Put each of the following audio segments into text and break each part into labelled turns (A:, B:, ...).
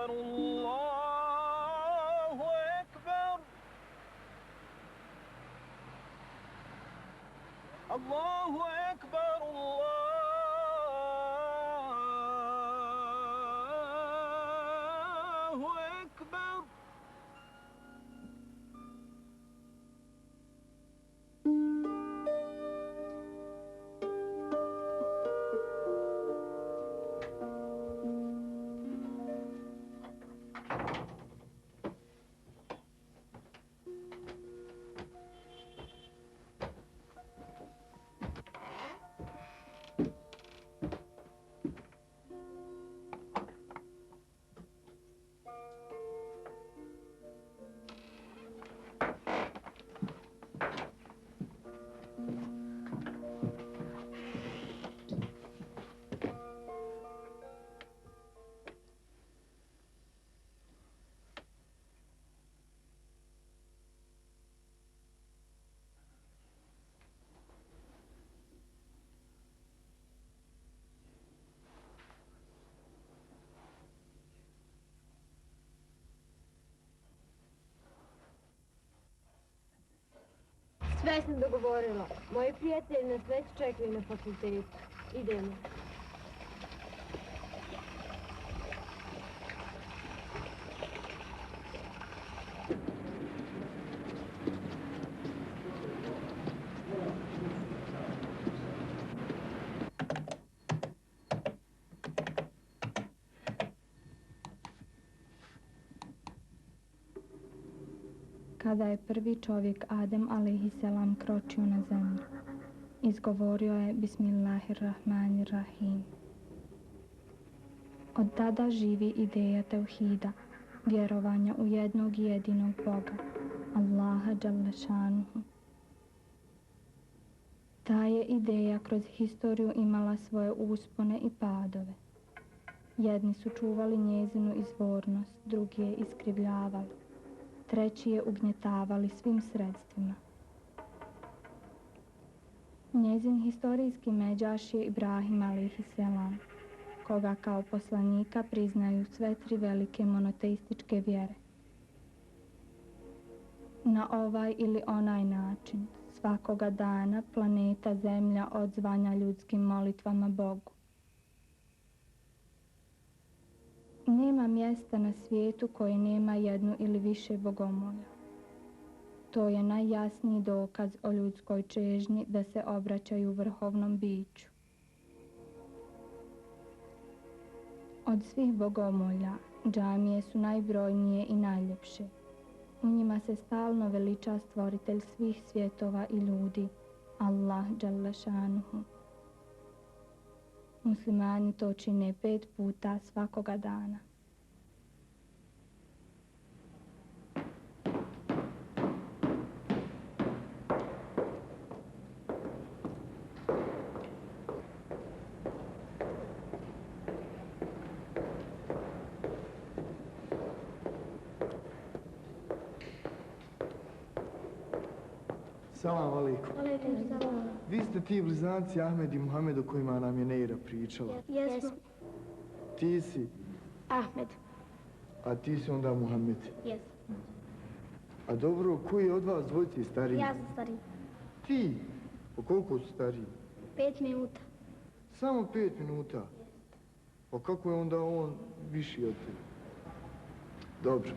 A: أكبر الله أكبر الله أكبر الله أكبر.
B: Sve sam dogovorila. Moji prijatelji nas već čekaju na fakultetu. Idemo.
C: Kada je prvi čovjek Adem alejhiselam kročio na zemlju, izgovorio je Bismillahirrahmanirrahim. Od tada živi ideja tevhida, vjerovanja u jednog i jedinog Boga, Allaha dželle šanuhu. Ta je ideja kroz historiju imala svoje uspone i padove. Jedni su čuvali njezinu izvornost, drugi je iskrivljavali, treći je ugnjetavali svim sredstvima. Njezin historijski međaš je Ibrahim alejhiselam, koga kao poslanika priznaju sve tri velike monoteističke vjere. Na ovaj ili onaj način, svakoga dana planeta Zemlja odzvanja ljudskim molitvama Bogu. Nema mjesta na svijetu koje nema jednu ili više bogomolja. To je najjasniji dokaz o ljudskoj čežnji da se obraćaju vrhovnom biću. Od svih bogomolja, džamije su najbrojnije i najljepše. U njima se stalno veliča stvoritelj svih svjetova i ljudi, Allah dželle šanuhu. Muslimani to čine 5 puta svakoga dana.
D: Salam alaikum. Vi ste ti blizanci Ahmed i Muhammed o kojima nam je Neira pričala.
E: Jesmo.
D: Ti si?
E: Ahmed.
D: A ti si onda Muhammed?
E: Jes.
D: A dobro, koji je od vas dvojice stariji?
E: Ja sam stariji.
D: Ti? Po koliko su stariji?
E: 5 minuta.
D: Samo 5 minuta? Pa kako je onda on viši od tebe? Dobro.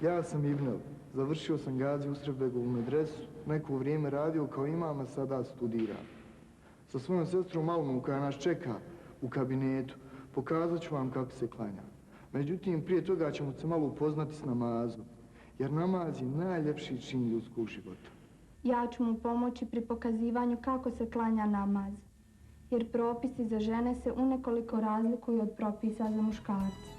D: Ja sam Ibnel. Završio sam Gazi Usrebegovu medresu, neko vrijeme radio kao imam, a sada studiram. Sa svojom sestrom Malmom koja nas čeka u kabinetu, pokazat ću vam kako se klanja. Međutim, prije toga ćemo se malo upoznati s namazom, jer namaz je najljepši čin ljudskog života.
C: Ja ću mu pomoći pri pokazivanju kako se klanja namaz, jer propisi za žene se unekoliko razlikuju od propisa za muškarce.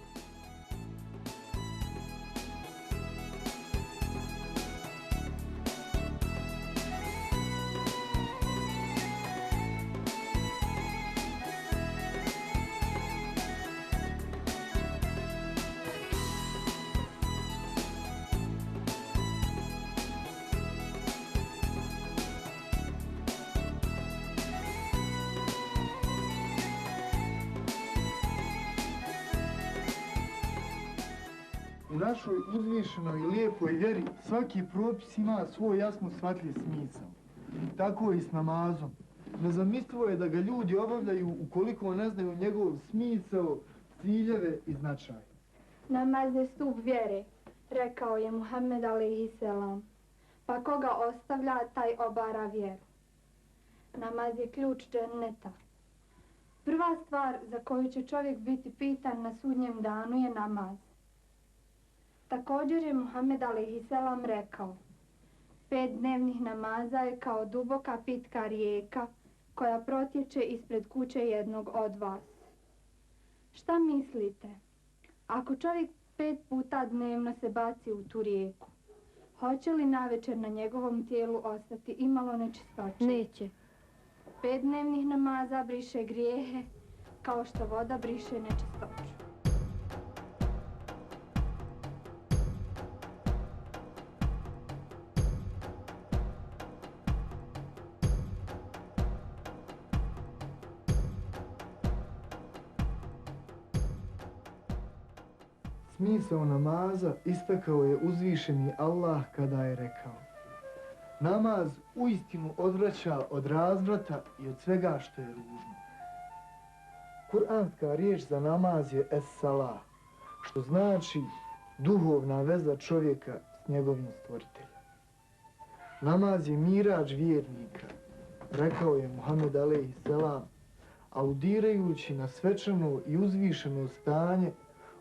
D: U našoj uzvišenoj i lijepoj vjeri svaki propis ima svoj jasno shvatljiv smisao. Tako i s namazom. Nezamislivo je da ga ljudi obavljaju ukoliko ne znaju njegov smisao, ciljeve i značaj.
C: Namaz je stup vjere, rekao je Muhammed alejhiselam. Pa koga ostavlja, taj obara vjeru. Namaz je ključ dženneta. Prva stvar za koju će čovjek biti pitan na sudnjem danu je namaz. Također je Muhammed alejhiselam rekao: 5 dnevnih namaza je kao duboka pitka rijeka koja protječe ispred kuće jednog od vas. Šta mislite? Ako čovjek 5 puta dnevno se baci u tu rijeku, hoće li navečer na njegovom tijelu ostati imalo nečistoće?
B: Neće.
C: 5 dnevnih namaza briše grijehe kao što voda briše nečistoću.
D: Smisao namaza istakao je uzvišeni Allah kada je rekao: namaz uistinu odvraća od razvrata i od svega što je ružno. Kur'anska riječ za namaz je es-salah, što znači duhovna veza čovjeka s njegovim stvoriteljem. Namaz je mirađ vjernika, rekao je Muhammed alejhiselam, aludirajući na svečano i uzvišeno stanje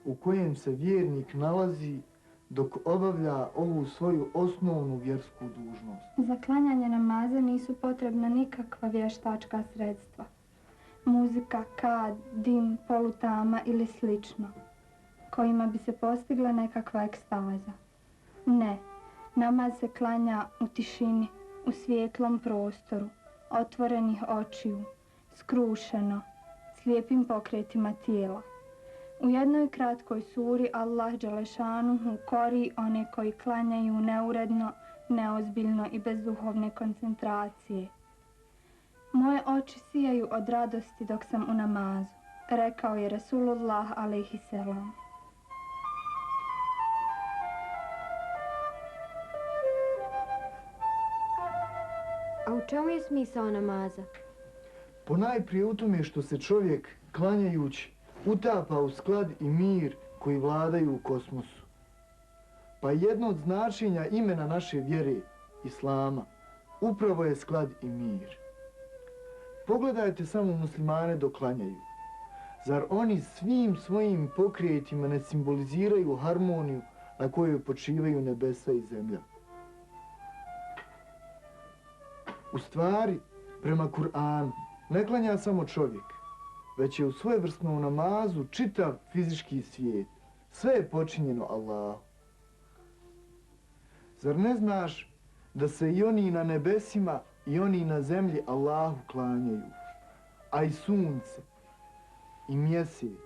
D: u kojem se vjernik nalazi dok obavlja ovu svoju osnovnu vjersku dužnost.
C: Za klanjanje namaza nisu potrebna nikakva vještačka sredstva. Muzika, kad, dim, polutama ili slično, kojima bi se postigla nekakva ekstaza. Ne, namaz se klanja u tišini, u svijetlom prostoru, otvorenih očiju, skrušeno, s lijepim pokretima tijela. U jednoj kratkoj suri Allah dželešanuhu kori one koji klanjaju neuredno, neozbiljno i bez duhovne koncentracije. Moje oči sijaju od radosti dok sam u namazu, rekao je Rasulullah alejhiselam.
B: A u čemu je smisao namaza?
D: Ponajprije u tome što se čovjek, klanjajući, utapa u sklad i mir koji vladaju u kosmosu. Pa jedno od značenja imena naše vjere, Islama, upravo je sklad i mir. Pogledajte samo muslimane dok klanjaju. Zar oni svim svojim pokretima ne simboliziraju harmoniju na kojoj počivaju nebesa i zemlja? U stvari, prema Kur'anu, ne klanja samo čovjek, već je u svojevrsnom namazu čitav fizički svijet. Sve je počinjeno Allahu. Zar ne znaš da se i oni na nebesima i oni na zemlji Allahu klanjaju, a i sunce, i mjesec,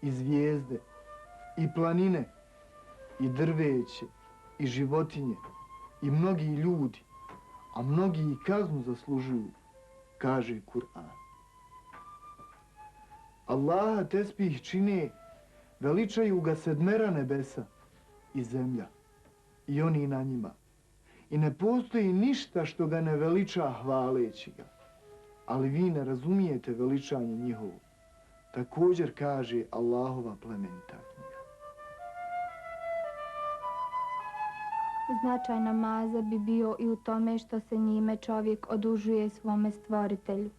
D: i zvijezde, i planine, i drveće, i životinje, i mnogi ljudi, a mnogi i kaznu zaslužuju, kaže Kur'an. Allaha tespih čine, veličaju ga sedmera nebesa i zemlja i oni na njima. I ne postoji ništa što ga ne veliča hvaleći ga. Ali vi ne razumijete veličanje njihovo. Također kaže Allahova plemenita knjiga.
C: Značaj namaza bi bio i u tome što se njime čovjek odužuje svome stvoritelju.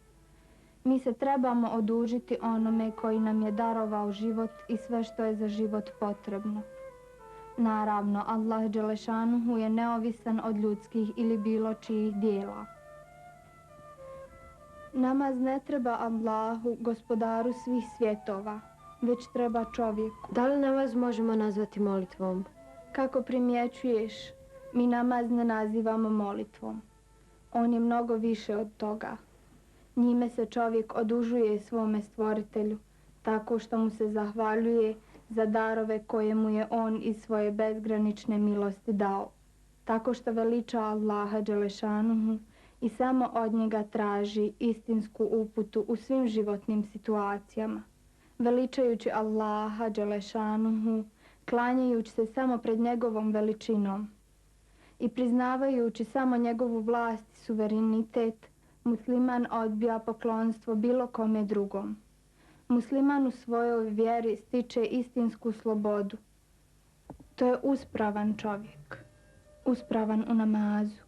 C: Mi se trebamo odužiti onome koji nam je darovao život i sve što je za život potrebno. Naravno, Allah dželešanuhu je neovisan od ljudskih ili bilo čijih dijela. Namaz ne treba Allahu, gospodaru svih svjetova, već treba čovjeku.
B: Da li namaz možemo nazvati molitvom?
C: Kako primjećuješ, mi namaz ne nazivamo molitvom. On je mnogo više od toga. Njime se čovjek odužuje svome stvoritelju, tako što mu se zahvaljuje za darove koje mu je on iz svoje bezgranične milosti dao, tako što veliča Allaha dželešanuhu i samo od njega traži istinsku uputu u svim životnim situacijama. Veličajući Allaha dželešanuhu, klanjajući se samo pred njegovom veličinom i priznavajući samo njegovu vlast i suverenitet, musliman odbija poklonstvo bilo kome drugom. Musliman u svojoj vjeri stiče istinsku slobodu. To je uspravan čovjek, uspravan u namazu,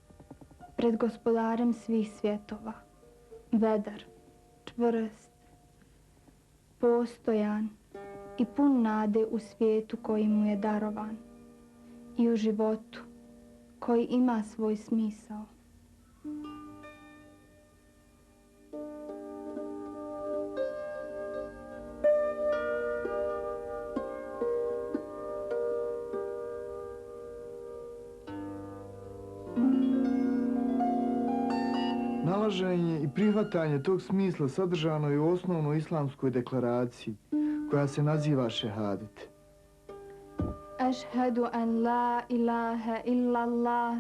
C: pred gospodarem svih svjetova, vedar, čvrst, postojan i pun nade u svijetu koji mu je darovan i u životu koji ima svoj smisao.
D: Nalaženje i prihvatanje tog smisla sadržano je u osnovnoj islamskoj deklaraciji, koja se naziva šehadet.
C: Ašhadu an la ilaha illallah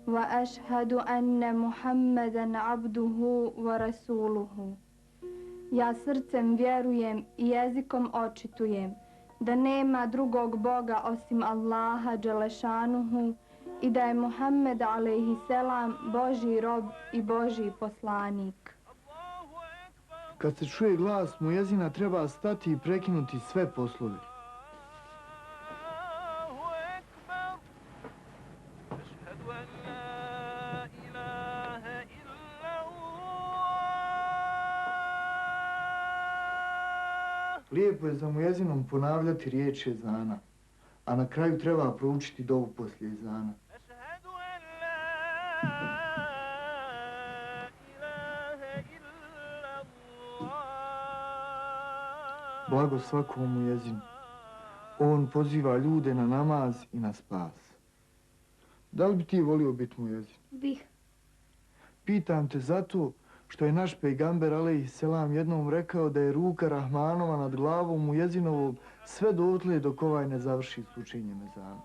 C: wa ašhadu anne Muhammeden abduhu wa rasuluhu. Ja srcem vjerujem i jezikom očitujem da nema drugog Boga osim Allaha dželešanuhu i da je Muhammed alejhiselam Božji rob i Božji poslanik.
D: Kad se čuje glas muezina, treba stati i prekinuti sve poslove. Lijepo je za muezinom ponavljati riječi ezana, a na kraju treba proučiti dovu poslije ezana. Blago svakom muezinu. On poziva ljude na namaz i na spas. Da li bi ti volio biti muezin?
E: Bih.
D: Pitam te zato što je naš pejgamber alejhiselam jednom rekao da je ruka Rahmanova nad glavom mujezinovom sve dotle dok ovaj ne završi s učenjem ezana.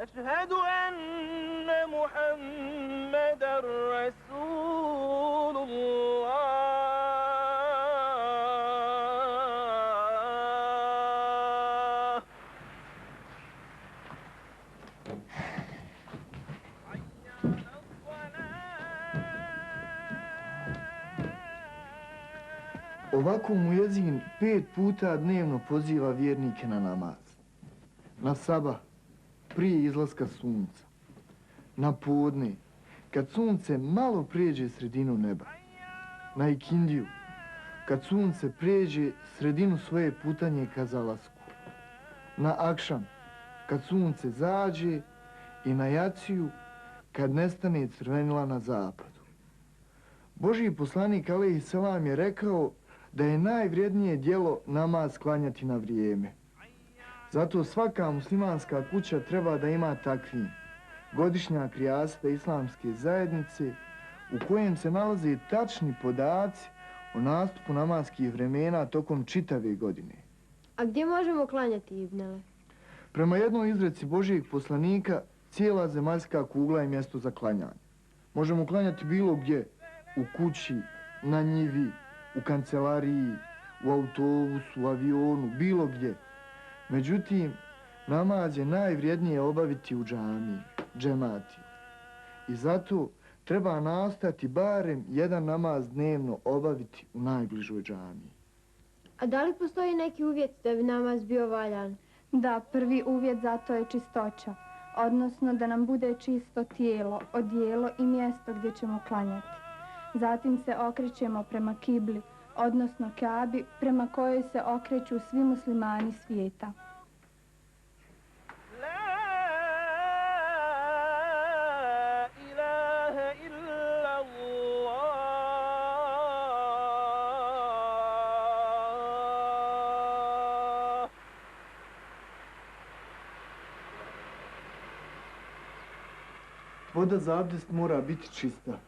A: أشهد أن محمدا رسول الله.
D: Ovako mujezin 5 puta dnevno poziva vjernike na namaz. Na sabah, prije izlaska sunca. Na podne, kad sunce malo prijeđe sredinu neba. Na ikindiju, kad sunce prijeđe sredinu svoje putanje ka zalasku. Na akšam, kad sunce zađe i na jaciju, kad nestane crvenila na zapadu. Božji poslanik alejhiselam je rekao da je najvrijednije djelo namaz klanjati na vrijeme. Zato svaka muslimanska kuća treba da ima takvim godišnjak rijaseta islamske zajednice u kojem se nalaze tačni podaci o nastupu namaskih vremena tokom čitave godine.
B: A gdje možemo klanjati ibnele?
D: Prema jednoj izreci Božijeg poslanika, cijela zemaljska kugla je mjesto za klanjanje. Možemo klanjati bilo gdje, u kući, na njivi, u kancelariji, u autobusu, u avionu, bilo gdje. Međutim, namaz je najvrijednije obaviti u džamiji, džemati. I zato treba nastojati barem jedan namaz dnevno obaviti u najbližoj džamiji.
B: A da li postoji neki uvjet da bi namaz bio valjan?
C: Da, prvi uvjet za to je čistoća, odnosno da nam bude čisto tijelo, odijelo i mjesto gdje ćemo klanjati. Zatim se okrećemo prema kibli, odnosno Kabi, prema kojoj se okreću svi muslimani svijeta.
D: Voda za abdest mora biti čista.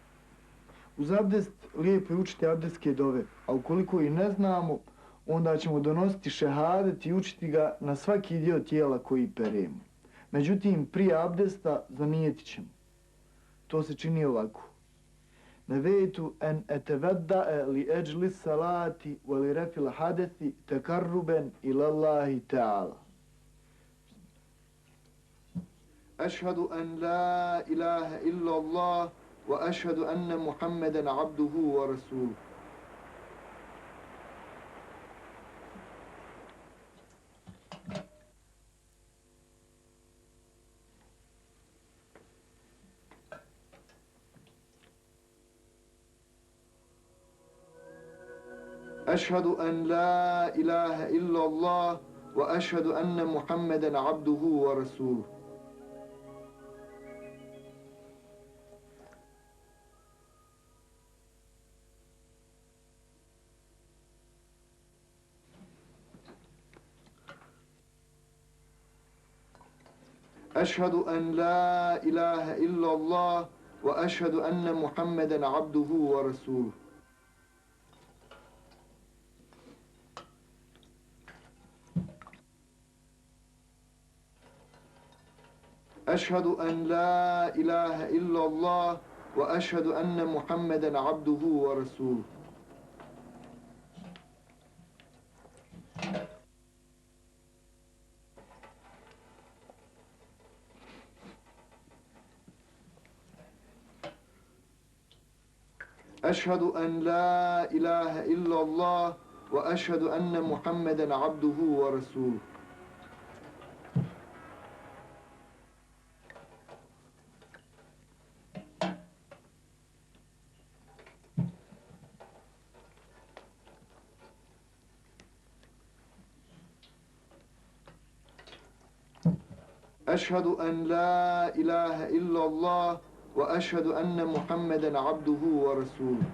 D: Uz abdest lijepo je učiti abdestske dove, a ukoliko i ne znamo, onda ćemo donositi šehadet i učiti ga na svaki dio tijela koji peremo. Međutim, prije abdesta zanijetit ćemo. to se čini ovako. Nevejtu en eteveddae li eđli salati wa li refil hadethi tekarruben ilallahi ta'ala. Ašhadu an la ilaha illa Allah wa ašhadu anna Muhammeden abduhu wa rasuluhu. أشهد أن لا إله إلا الله وأشهد أن محمدا عبده ورسوله. أشهد أن لا إله إلا الله وأشهد أن محمدا عبده ورسوله. أشهد أن لا إله إلا الله وأشهد أن محمدا عبده ورسوله. أشهد أن لا إله إلا الله وأشهد أن محمدا عبده ورسوله. أشهد أن لا إله إلا الله وأشهد أن محمدا عبده ورسوله.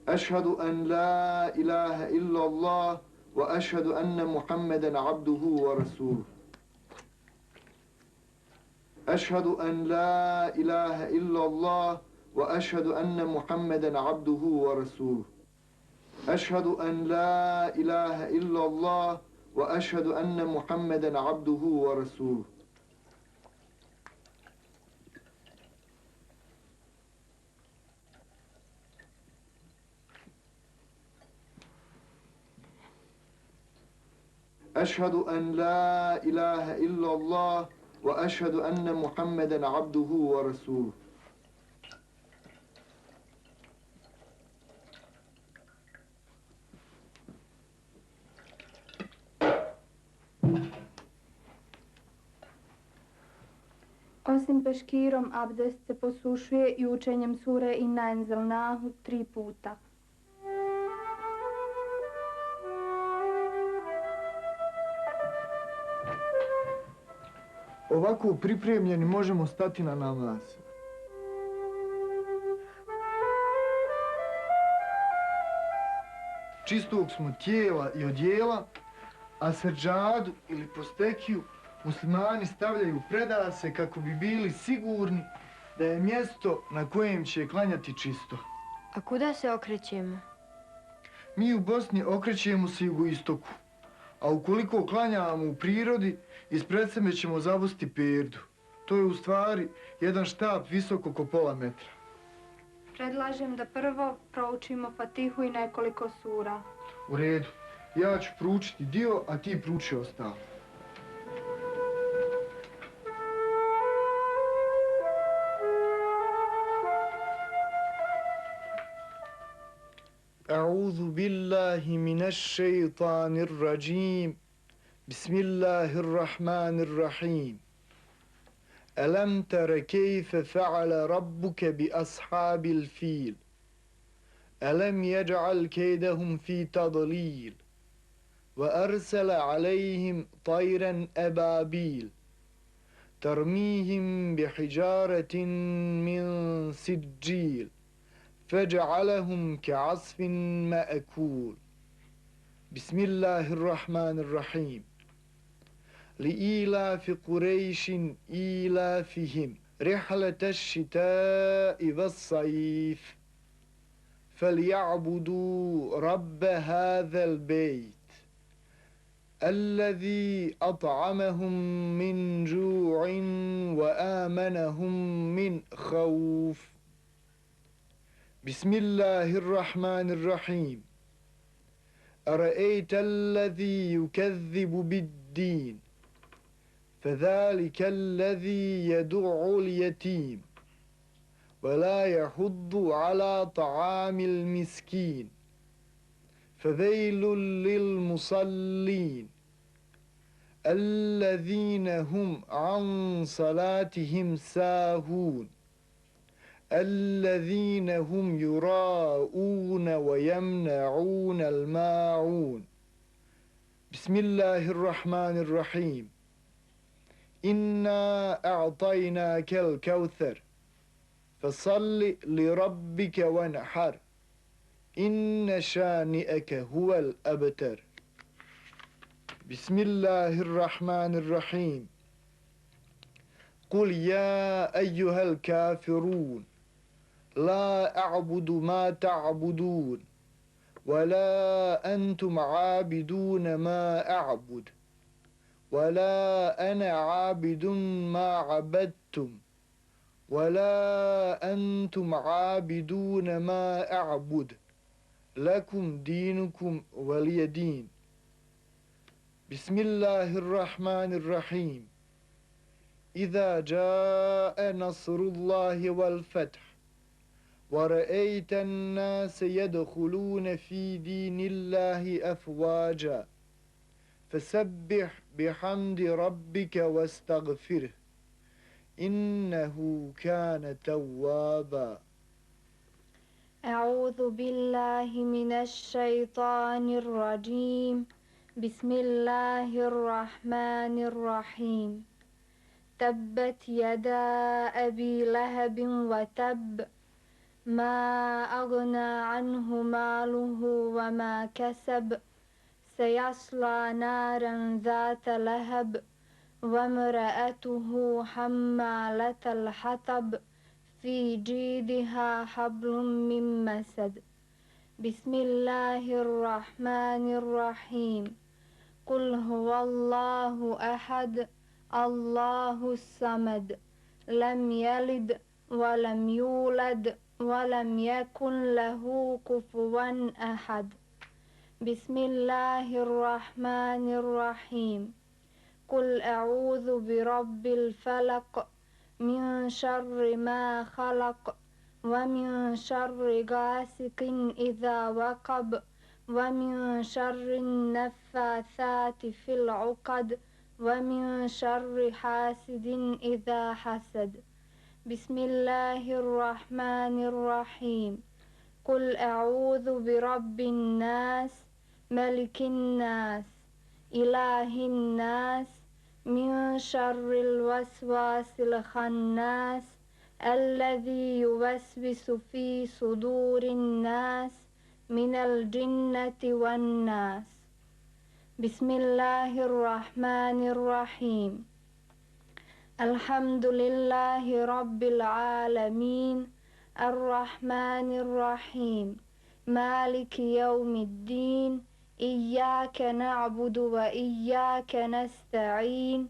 D: أشهد أن لا إله إلا الله وأشهد أن محمدا عبده ورسوله. أشهد أن لا إله إلا الله وأشهد أن محمدا عبده ورسوله. أشهد أن لا إله إلا الله وأشهد أن محمدا عبده ورسوله. أشهد أن لا إله إلا الله وأشهد أن محمدا عبده ورسوله.
C: Osim peškirom, abdest se posušuje i učenjem sure Inna enzelnahu 3 puta.
D: Ovako pripremljeni možemo stati na namaz. Čistog smo tijela i odjela, a seđadu ili postekiju muslimani stavljaju predase kako bi bili sigurni da je mjesto na kojem će klanjati čisto.
B: A kuda se okrećemo?
D: Mi u Bosni okrećemo se jugoistoku, a ukoliko klanjamo u prirodi, ispred sebe ćemo zavusti perdu. To je u stvari jedan štap visok oko pola metra.
C: Predlažem da prvo proučimo Fatihu i nekoliko sura.
D: U redu. Ja ću proučiti dio, a ti prouči ostalo. أعوذ بالله من الشيطان الرجيم بسم الله الرحمن الرحيم ألم تر كيف فعل ربك بأصحاب الفيل ألم يجعل كيدهم في تضليل وأرسل عليهم طيرا أبابيل ترميهم بحجارة من سجيل فجعلهم كعصف مأكول بسم الله الرحمن الرحيم لإيلاف قريش إيلافهم رحلة الشتاء والصيف فليعبدوا رب هذا البيت الذي أطعمهم من جوع وآمنهم من خوف. بسم الله الرحمن الرحيم. أرأيت الذي يكذب بالدين فذلك الذي يدع اليتيم ولا يحض على طعام المسكين فويل للمصلين الذين هم عن صلاتهم ساهون الذين هم يراءون ويمنعون الماعون. بسم الله الرحمن الرحيم. إنا أعطيناك الكوثر فصل لربك وانحر إن شانئك هو الأبتر. بسم الله الرحمن الرحيم. قل يا أيها الكافرون لا أعبد ما تعبدون ولا أنتم عابدون ما أعبد ولا أنا عابد ما عبدتم ولا أنتم عابدون ما أعبد لكم دينكم ولي دين. بسم الله الرحمن الرحيم. إذا جاء نصر الله والفتح ورأيت الناس يدخلون في دين الله أفواجا فسبح بحمد ربك واستغفره إنه كان توابا.
C: أعوذ بالله من الشيطان الرجيم. بسم الله الرحمن الرحيم. تبت يدا أبي لهب وتب ما أغنى عنه ماله وما كسب سيصلى نارا ذات لهب وامرأته حمالة الحطب في جيدها حبل من مسد. بسم الله الرحمن الرحيم. قل هو الله أحد الله الصمد لم يلد ولم يولد ولم يكن له كفوا أحد. بسم الله الرحمن الرحيم. قل أعوذ برب الفلق من شر ما خلق ومن شر غاسق إذا وقب ومن شر النفاثات في العقد ومن شر حاسد إذا حسد. بسم الله الرحمن الرحيم. قل أعوذ برب الناس ملك الناس إله الناس من شر الوسواس الخناس الذي يوسوس في صدور الناس من الجنة والناس. بسم الله الرحمن الرحيم. الحمد لله رب العالمين الرحمن الرحيم مالك يوم الدين إياك نعبد وإياك نستعين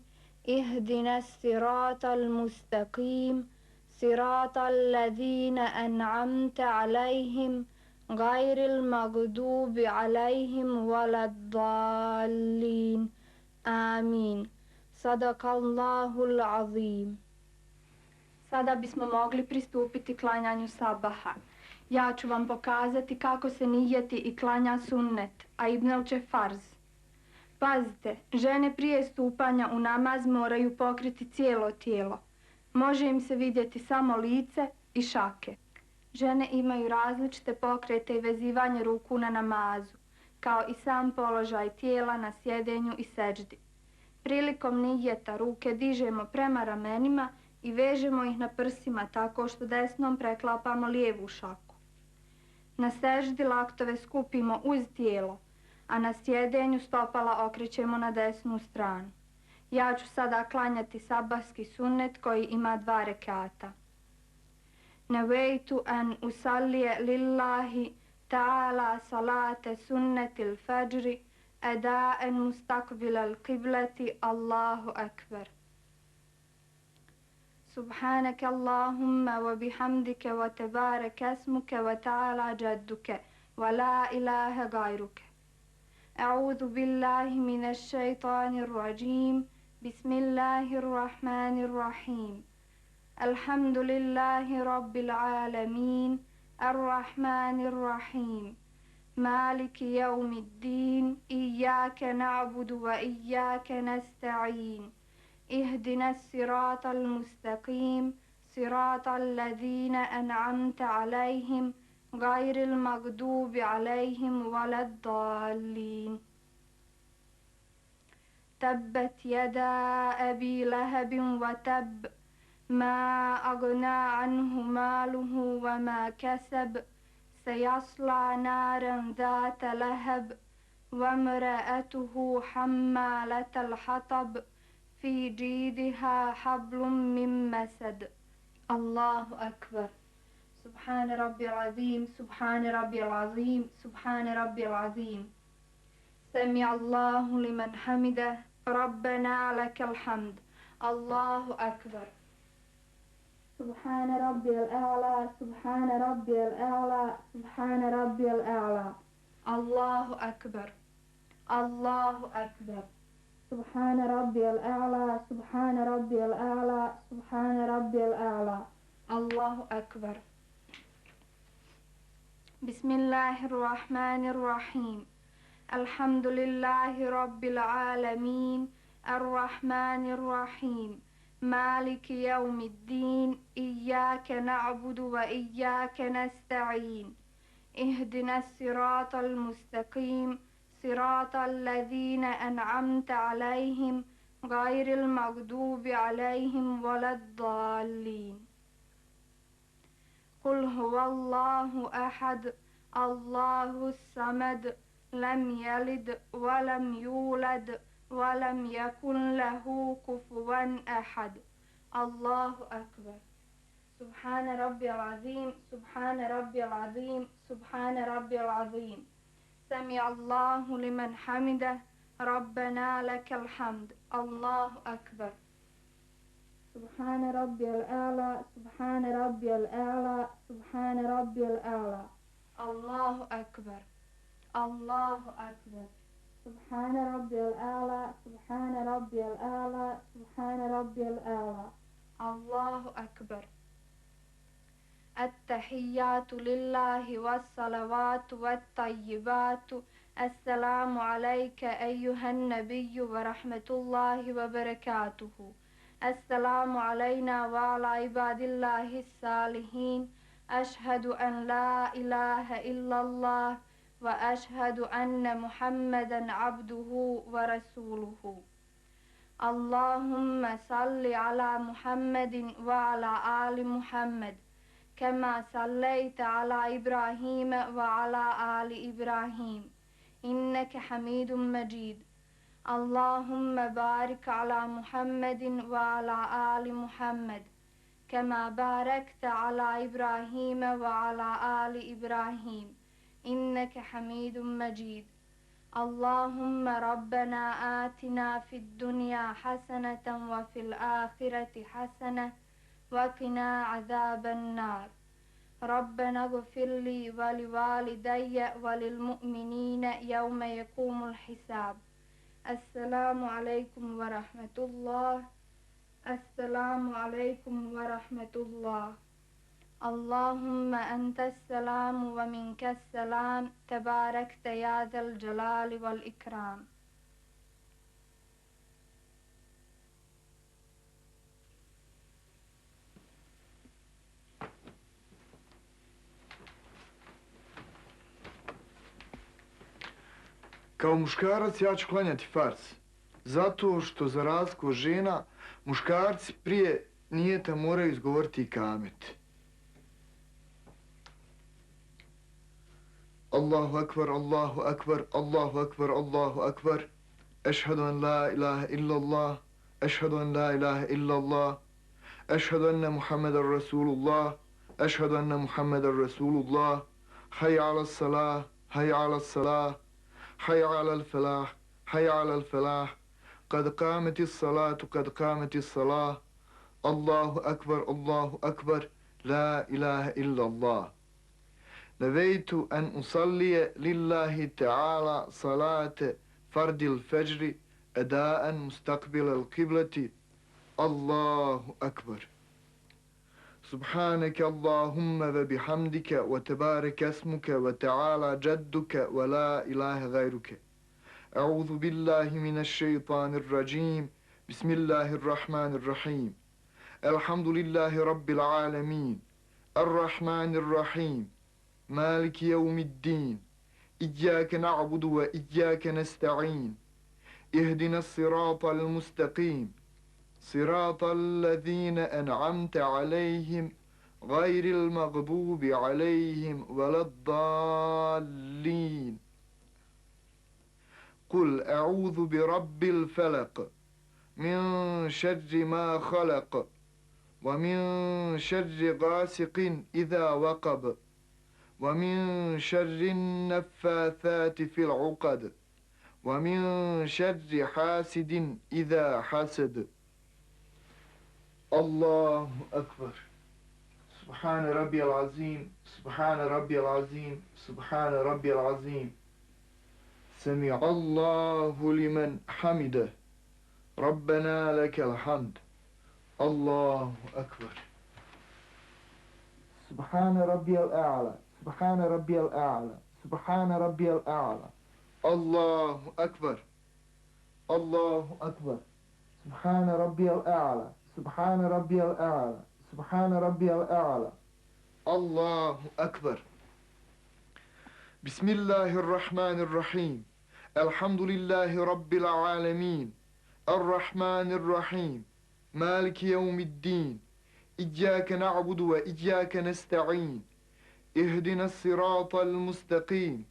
C: اهدنا الصراط المستقيم صراط الذين أنعمت عليهم غير المغضوب عليهم ولا الضالين آمين. Sadakallahul azim. Sada bismo mogli pristupiti klanjanju sabaha. Ja ću vam pokazati kako se nijeti i klanja sunnet, a ibnel će farz. Pazite, žene prije stupanja u namaz moraju pokriti cijelo tijelo. Može im se vidjeti samo lice i šake. Žene imaju različite pokrete i vezivanje ruku na namazu, kao i sam položaj tijela na sjedenju i seđdi. Prilikom nijeta ruke dižemo prema ramenima i vežemo ih na prsima tako što desnom preklapamo lijevu šaku. Na seždi laktove skupimo uz tijelo, a na sjedenju stopala okrećemo na desnu stranu. Ja ću sada klanjati sabahski sunnet koji ima 2 rekata. Nawaitu an usalliya lillahi ta'ala salate sunnetil fajri ada'an mustaqbilal qiblati Allahu akbar. Subhanaka Allahumma wa bihamdika wa tabaraka asmuka wa ta'ala jadduka wa la ilaha gajruka. A'udhu billahi minash shaitanir rajim. Bismillahir rahmanir rahim. Alhamdulillahi rabbil alamin. Ar-rahmanir rahim. Maliki yawmiddin. Iyyaka na'budu wa iyyaka nasta'in. اهدنا الصراط المستقيم صراط الذين أنعمت عليهم غير المغضوب عليهم ولا الضالين. تبت يدا أبي لهب وتب ما أغنى عنه ماله وما كسب سيصلى نارا ذات لهب وامرأته حمالة الحطب في جيدها حبل من مسد. الله أكبر. سبحان ربي العظيم سبحان ربي العظيم سبحان ربي العظيم. سمع الله لمن حمده ربنا لك الحمد. الله أكبر. سبحان ربي الأعلى سبحان ربي الأعلى سبحان ربي الأعلى. الله أكبر. الله أكبر. سبحان ربي الأعلى سبحان ربي الأعلى سبحان ربي الأعلى. الله أكبر. بسم الله الرحمن الرحيم. الحمد لله رب العالمين الرحمن الرحيم مالك يوم الدين إياك نعبد وإياك نستعين اهدنا الصراط المستقيم صراط الذين أنعمت عليهم غير المغضوب عليهم ولا الضالين. قل هو الله أحد الله الصمد لم يلد ولم يولد ولم يكن له كفوا أحد. الله أكبر. سبحان ربي العظيم سبحان ربي العظيم سبحان ربي العظيم. سمع الله لمن حمده ربنا لك الحمد. الله أكبر. سبحان ربي الأعلى سبحان ربي الأعلى سبحان ربي الأعلى. الله أكبر. الله أكبر. سبحان ربي الأعلى سبحان ربي الأعلى سبحان ربي الأعلى. الله أكبر. التحيات لله والصلوات والطيبات. السلام عليك أيها النبي ورحمة الله وبركاته. السلام علينا وعلى عباد الله الصالحين. أشهد أن لا إله إلا الله وأشهد أن محمدا عبده ورسوله. اللهم صل على محمد وعلى آل محمد كما صليت على إبراهيم وعلى آل إبراهيم إنك حميد مجيد. اللهم بارك على محمد وعلى آل محمد كما باركت على إبراهيم وعلى آل إبراهيم إنك حميد مجيد. اللهم ربنا آتنا في الدنيا حسنة وفي الآخرة حسنة وقنا عذاب النار. ربنا اغفر لي ولوالدي وللمؤمنين يوم يقوم الحساب. السلام عليكم ورحمة الله. السلام عليكم ورحمة الله. اللهم أنت السلام ومنك السلام تباركت يا ذا الجلال والإكرام.
D: Kao muškarac ja ću klanjati fars, zato što za razliku od žena, muškarci prije nijeta moraju izgovoriti ikamet. Allahu akbar, Allahu akbar, Allahu akbar, Allahu akbar. Ešhadu an la ilaha illallah, أشهد أن لا إله إلا الله أشهد أن محمد رسول الله أشهد أن محمد رسول الله حي على الصلاة حي على الصلاة حي على الفلاح حي على الفلاح قد قامت الصلاة قد قامت الصلاة الله أكبر الله أكبر لا إله إلا الله نويت أن أصلي لله تعالى صلاة فرض الفجر أداء مستقبل القبلة الله أكبر سبحانك اللهم وبحمدك وتبارك اسمك وتعالى جدك ولا إله غيرك أعوذ بالله من الشيطان الرجيم بسم الله الرحمن الرحيم الحمد لله رب العالمين الرحمن الرحيم مالك يوم الدين إياك نعبد وإياك نستعين اهدنا الصراط المستقيم صراط الذين أنعمت عليهم غير المغضوب عليهم ولا الضالين قل أعوذ برب الفلق من شر ما خلق ومن شر غاسق إذا وقب ومن شر النفاثات في العقد ومن شر حاسد إذا حسد الله أكبر سبحان ربي العظيم سبحان ربي العظيم سبحان ربي العظيم سمع الله لمن حمده ربنا لك الحمد الله أكبر سبحان ربي الأعلى سبحان ربي الأعلى سبحان ربي الأعلى الله أكبر الله أكبر سبحان ربي الأعلى سبحان ربي الأعلى سبحان ربي الأعلى الله أكبر بسم الله الرحمن الرحيم الحمد لله رب العالمين الرحمن الرحيم مالك يوم الدين إياك نعبد وإياك نستعين اهدنا الصراط المستقيم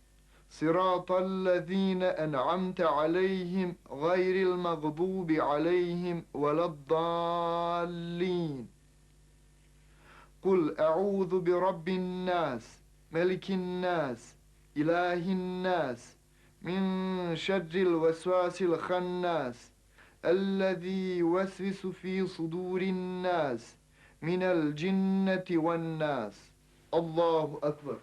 D: صراط الذين أنعمت عليهم غير المغضوب عليهم ولا الضالين قل أعوذ برب الناس ملك الناس إله الناس من شر الوسواس الخناس الذي يوسوس في صدور الناس من الجنة والناس الله أكبر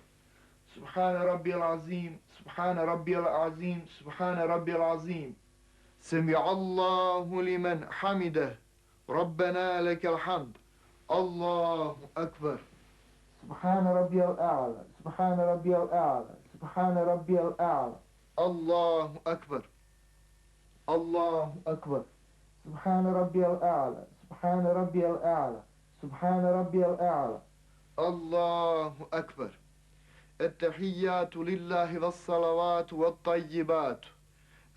D: سبحان ربي العظيم سبحان ربي العظيم سبحان ربي العظيم سمع الله لمن حمده ربنا لك الحمد الله أكبر سبحان ربي الأعلى سبحان ربي الأعلى سبحان ربي الأعلى الله أكبر الله أكبر سبحان ربي الأعلى سبحان ربي الأعلى سبحان ربي الأعلى الله أكبر التحيات لله والصلوات والطيبات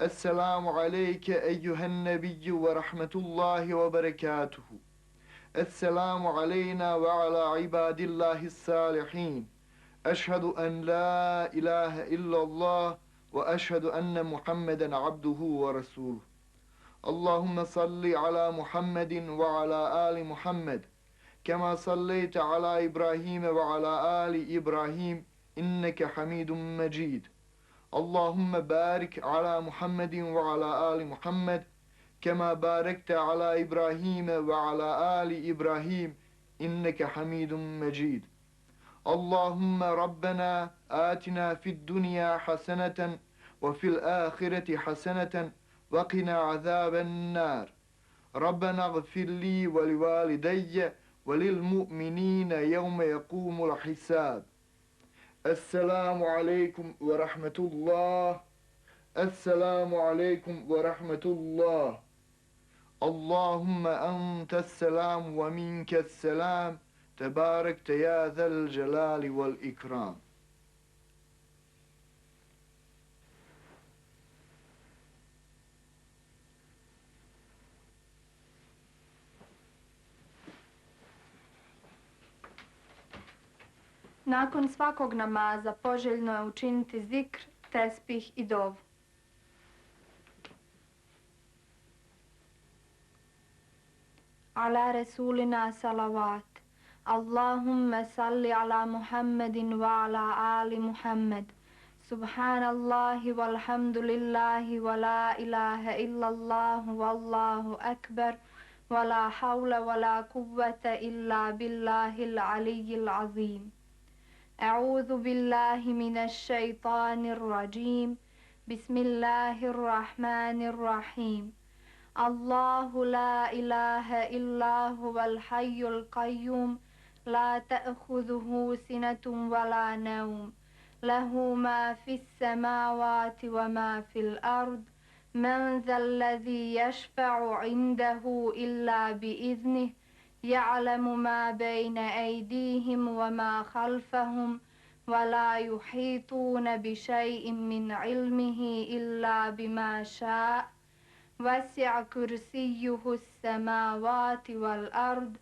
D: السلام عليك أيها النبي ورحمة الله وبركاته السلام علينا وعلى عباد الله الصالحين أشهد أن لا إله إلا الله وأشهد أن محمدا عبده ورسوله اللهم صل على محمد وعلى آل محمد كما صليت على إبراهيم وعلى آل إبراهيم إنك حميد مجيد اللهم بارك على محمد وعلى آل محمد كما باركت على إبراهيم وعلى آل إبراهيم إنك حميد مجيد اللهم ربنا آتنا في الدنيا حسنة وفي الآخرة حسنة وقنا عذاب النار ربنا اغفر لي ولوالدي وللمؤمنين يوم يقوم الحساب السلام عليكم ورحمة الله السلام عليكم ورحمة الله اللهم أنت السلام ومنك السلام تباركت يا ذا الجلال والإكرام
C: Nakon svakog namaza poželjno je učiniti zikr, tespih i dovu. على رسولنا صلوات. اللهم صل على محمد وعلى آل محمد. سبحان الله والحمد لله ولا إله إلا الله والله أكبر ولا حول ولا قوة إلا بالله العلي العظيم. أعوذ بالله من الشيطان الرجيم. بسم الله الرحمن الرحيم. الله لا إله إلا هو الحي القيوم لا تأخذه سنة ولا نوم له ما في السماوات وما في الأرض من ذا الذي يشفع عنده إلا بإذنه يعلم ما بين أيديهم وما خلفهم ولا يحيطون بشيء من علمه إلا بما شاء وسع كرسيه السماوات والأرض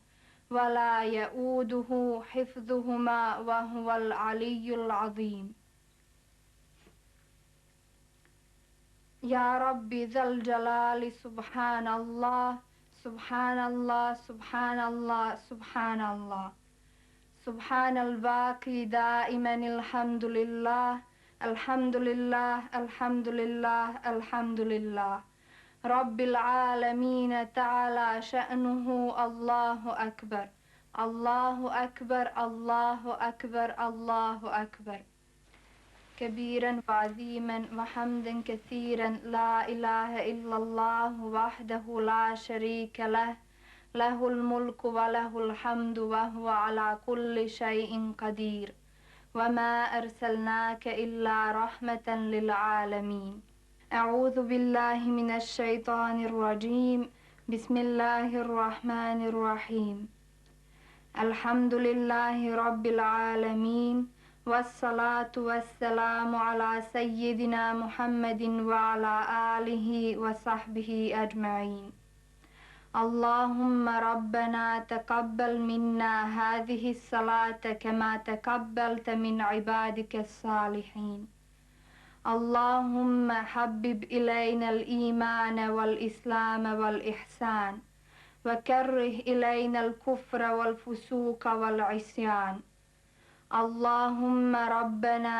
C: ولا يؤوده حفظهما وهو العلي العظيم. يا ربي ذا الجلال سبحان الله سبحان الله سبحان الله سبحان الله سبحان الباقي دائما الحمد لله الحمد لله الحمد لله الحمد لله رب العالمين تعالى شأنه الله أكبر الله أكبر الله أكبر الله أكبر كبيرا وعظيما وحمدا كثيرا لا إله إلا الله وحده لا شريك له له الملك وله الحمد وهو على كل شيء قدير وما أرسلناك إلا رحمة للعالمين. أعوذ بالله من الشيطان الرجيم. بسم الله الرحمن الرحيم. الحمد لله رب العالمين والصلاة والسلام على سيدنا محمد وعلى آله وصحبه أجمعين. اللهم ربنا تقبل منا هذه الصلاة كما تقبلت من عبادك الصالحين. اللهم حبب إلينا الإيمان والإسلام والإحسان وكره إلينا الكفر والفسوق والعصيان. اللهم ربنا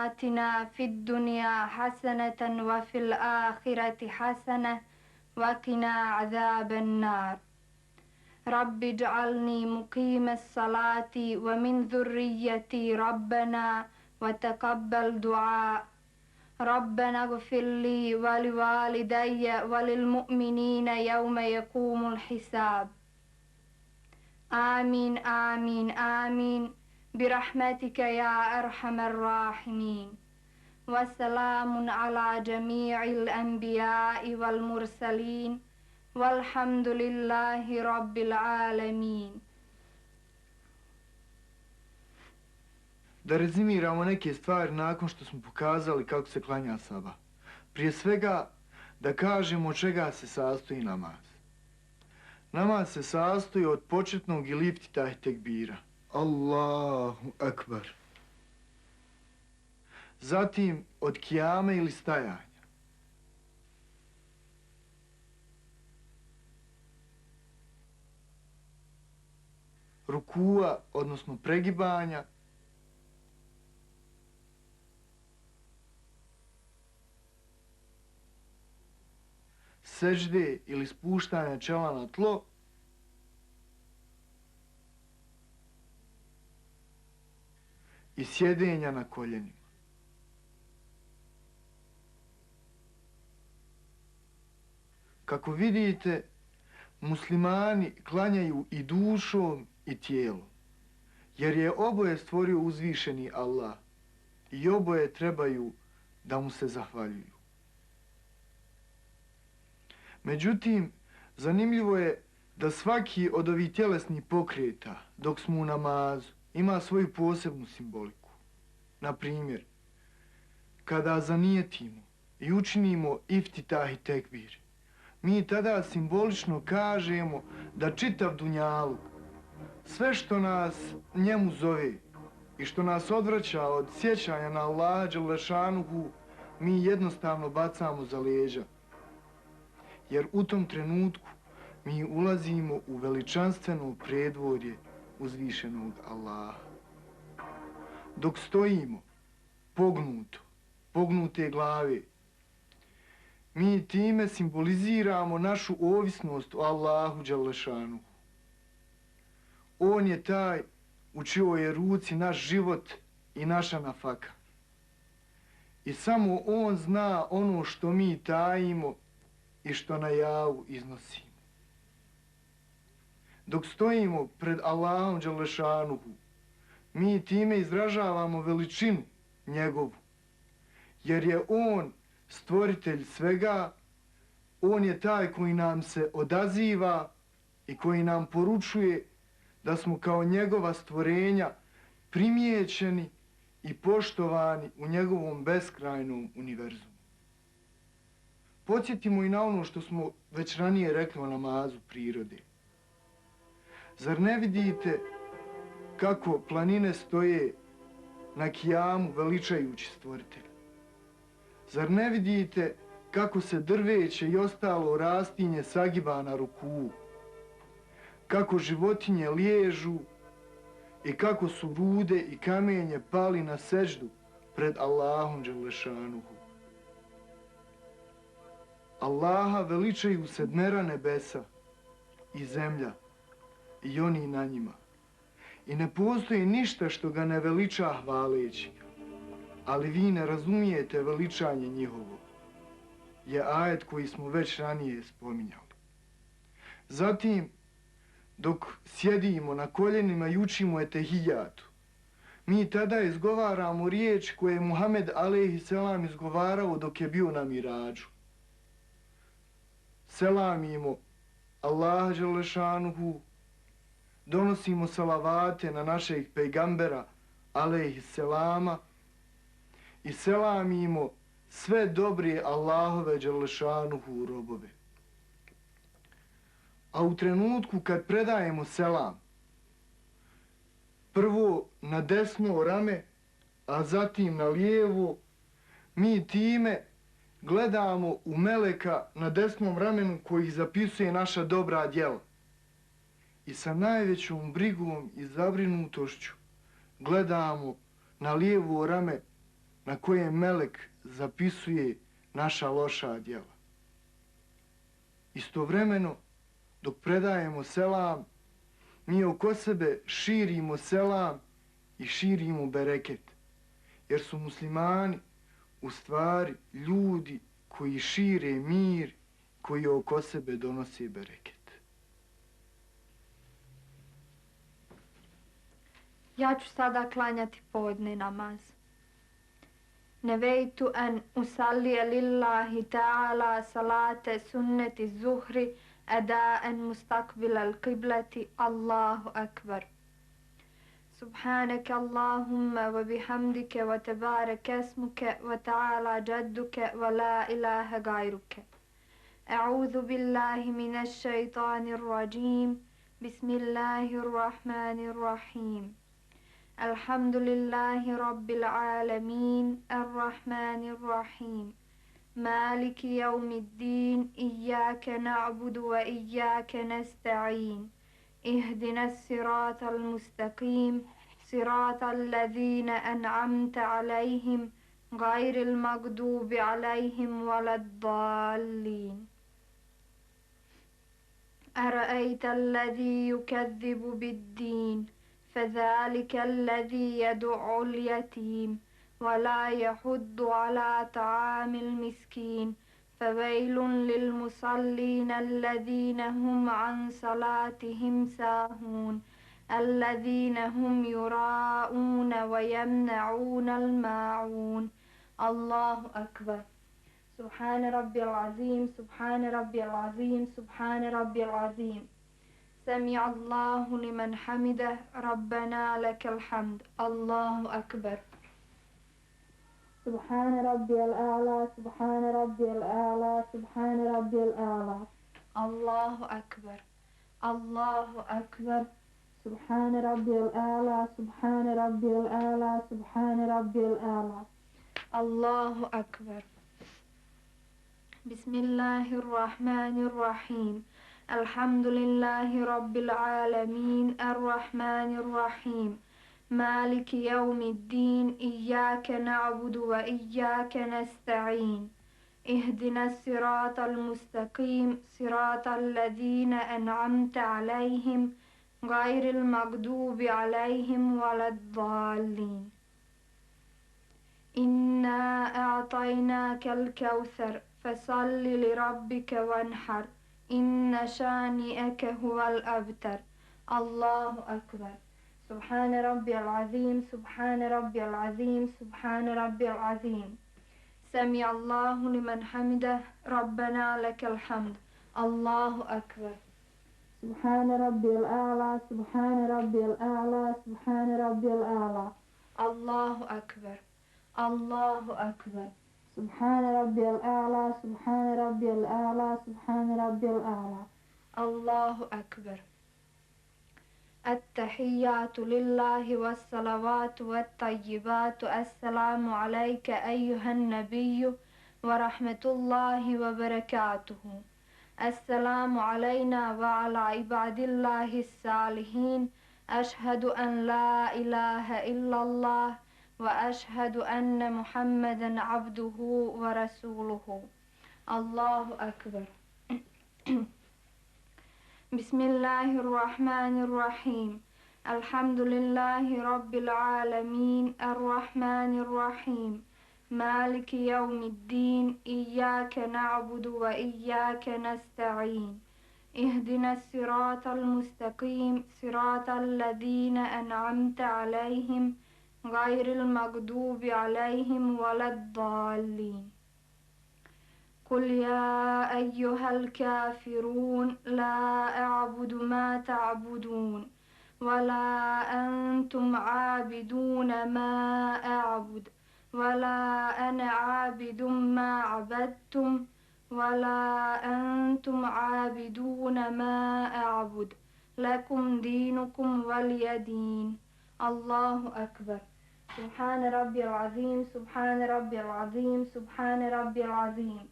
C: آتنا في الدنيا حسنة وفي الآخرة حسنة وقنا عذاب النار. رب اجعلني مقيم الصلاة ومن ذريتي ربنا وتقبل دعاء. ربنا اغفر لي ولوالدي وللمؤمنين يوم يقوم الحساب. آمين آمين آمين برحمتك يا أرحم الراحمين. وسلام على جميع الأنبياء والمرسلين والحمد لله رب العالمين.
D: Da rezimiramo neke stvari nakon što smo pokazali kako se klanja sabah. Prije svega da kažemo od čega se sastoji namaz. Namaz se sastoji od početnog i iftitah tekbira. Allahu akbar. Zatim od kijame ili stajanja. Rukua, odnosno pregibanja. Sežde ili spuštanja čela na tlo. I sjedenja na koljenima. Kako vidite, muslimani klanjaju i dušom i tijelom, jer je oboje stvorio uzvišeni Allah i oboje trebaju da mu se zahvaljuju. Međutim, zanimljivo je da svaki od ovih tjelesnih pokreta, dok smo u namazu, ima svoju posebnu simboliku. Na primjer, kada zanijetimo i učinimo iftitah i tekbir, mi tada simbolično kažemo da čitav dunjaluk, sve što nas njemu zove i što nas odvraća od sjećanja na Allaha dželešanuhu, mi jednostavno bacamo za leđa. Jer u tom trenutku mi ulazimo u veličanstveno predvorje uzvišenog Allaha. Dok stojimo pognute glave, mi time simboliziramo našu ovisnost o Allahu Đalešanu. On je taj u čijoj je ruci naš život i naša nafaka. I samo on zna ono što mi tajimo i što na javu iznosimo. Dok stojimo pred Allahom Đalešanuhu, mi time izražavamo veličinu njegovu, jer je on stvoritelj svega, on je taj koji nam se odaziva i koji nam poručuje da smo kao njegova stvorenja primijećeni i poštovani u njegovom beskrajnom univerzumu. Podsjetimo i na ono što smo već ranije rekli o namazu prirode. Zar ne vidite kako planine stoje na kijamu veličajući stvoritelja? Zar ne vidite kako se drveće i ostalo rastinje sagiba na ruku? Kako životinje liježu i kako su rude i kamenje pali na seždu pred Allahom Đelešanuhu. Allaha veličaju sedmera nebesa i zemlja i oni na njima. I ne postoji ništa što ga ne veliča hvaleći ga. Ali vi ne razumijete veličanje njihovo. Je ajet koji smo već ranije spominjali. Zatim, dok sjedimo na koljenima i učimo etehijatu, mi tada izgovaramo riječ koje je Muhammed a.s. izgovarao dok je bio na Mirađu. Selamimo Allaha Đelešanuhu, donosimo salavate na našeg pejgambera a.s. i selamimo sve dobre Allahove Đelešanuhu robove. A u trenutku kad predajemo selam, prvo na desno rame, a zatim na lijevo, mi time gledamo u meleka na desnom ramenu koji zapisuje naša dobra djela. I sa najvećom brigom i zabrinutošću gledamo na lijevo rame na kojem melek zapisuje naša loša djela. Istovremeno, dok predajemo selam, mi oko sebe širimo selam i širimo bereket. Jer su muslimani u stvari ljudi koji šire mir, koji oko sebe donose bereket.
C: Ja ću sada klanjati podne namaz. Nevejtu en usallije lillahi ta'ala salate sunneti zuhri eda en mustakbil al qiblati Allahu akbar. Subhanaka Allahumma wa bihamdike wa tabarak esmuke wa ta'ala jadduke wa la ilaha gajruke. A'udhu billahi minash shaitanir rajim. Bismillahirrahmanirrahim. الحمد لله رب العالمين الرحمن الرحيم مالك يوم الدين إياك نعبد وإياك نستعين اهدنا الصراط المستقيم صراط الذين أنعمت عليهم غير المغضوب عليهم ولا الضالين أرأيت الذي يكذب بالدين فذلك الذي يدع اليتيم ولا يحض على طعام المسكين فويل للمصلين الذين هم عن صلاتهم ساهون الذين هم يراءون ويمنعون الماعون الله أكبر سبحان ربي العظيم سبحان ربي العظيم سبحان ربي العظيم سمع الله لمن حمده ربنا لك الحمد الله أكبر سبحان ربي الأعلى سبحان ربي الأعلى سبحان ربي الأعلى الله أكبر الله أكبر سبحان ربي الأعلى سبحان ربي الأعلى سبحان ربي الأعلى الله أكبر بسم الله الرحمن الرحيم الحمد لله رب العالمين الرحمن الرحيم مالك يوم الدين إياك نعبد وإياك نستعين اهدنا الصراط المستقيم صراط الذين أنعمت عليهم غير المغضوب عليهم ولا الضالين إنا أعطيناك الكوثر فصل لربك وانحر إن شانئك هو الأبتر الله أكبر سبحان ربي العظيم سبحان ربي العظيم سبحان ربي العظيم سمع الله لمن حمده ربنا لك الحمد الله أكبر سبحان ربي الأعلى سبحان ربي الأعلى سبحان ربي الأعلى الله أكبر الله أكبر سبحان ربي الأعلى سبحان ربي الأعلى سبحان ربي الأعلى الله أكبر التحيات لله والصلوات والطيبات السلام عليك أيها النبي ورحمة الله وبركاته السلام علينا وعلى عباد الله الصالحين أشهد أن لا إله إلا الله وأشهد أن محمدا عبده ورسوله الله أكبر بسم الله الرحمن الرحيم الحمد لله رب العالمين الرحمن الرحيم مالك يوم الدين إياك نعبد وإياك نستعين اهدنا الصراط المستقيم صراط الذين أنعمت عليهم غير المغضوب عليهم ولا الضالين قل يا أيها الكافرون لا أعبد ما تعبدون ولا أنتم عابدون ما أعبد ولا أنا عابد ما عبدتم ولا أنتم عابدون ما أعبد لكم دينكم ولي دين الله أكبر سبحان ربي العظيم سبحان ربي العظيم سبحان ربي العظيم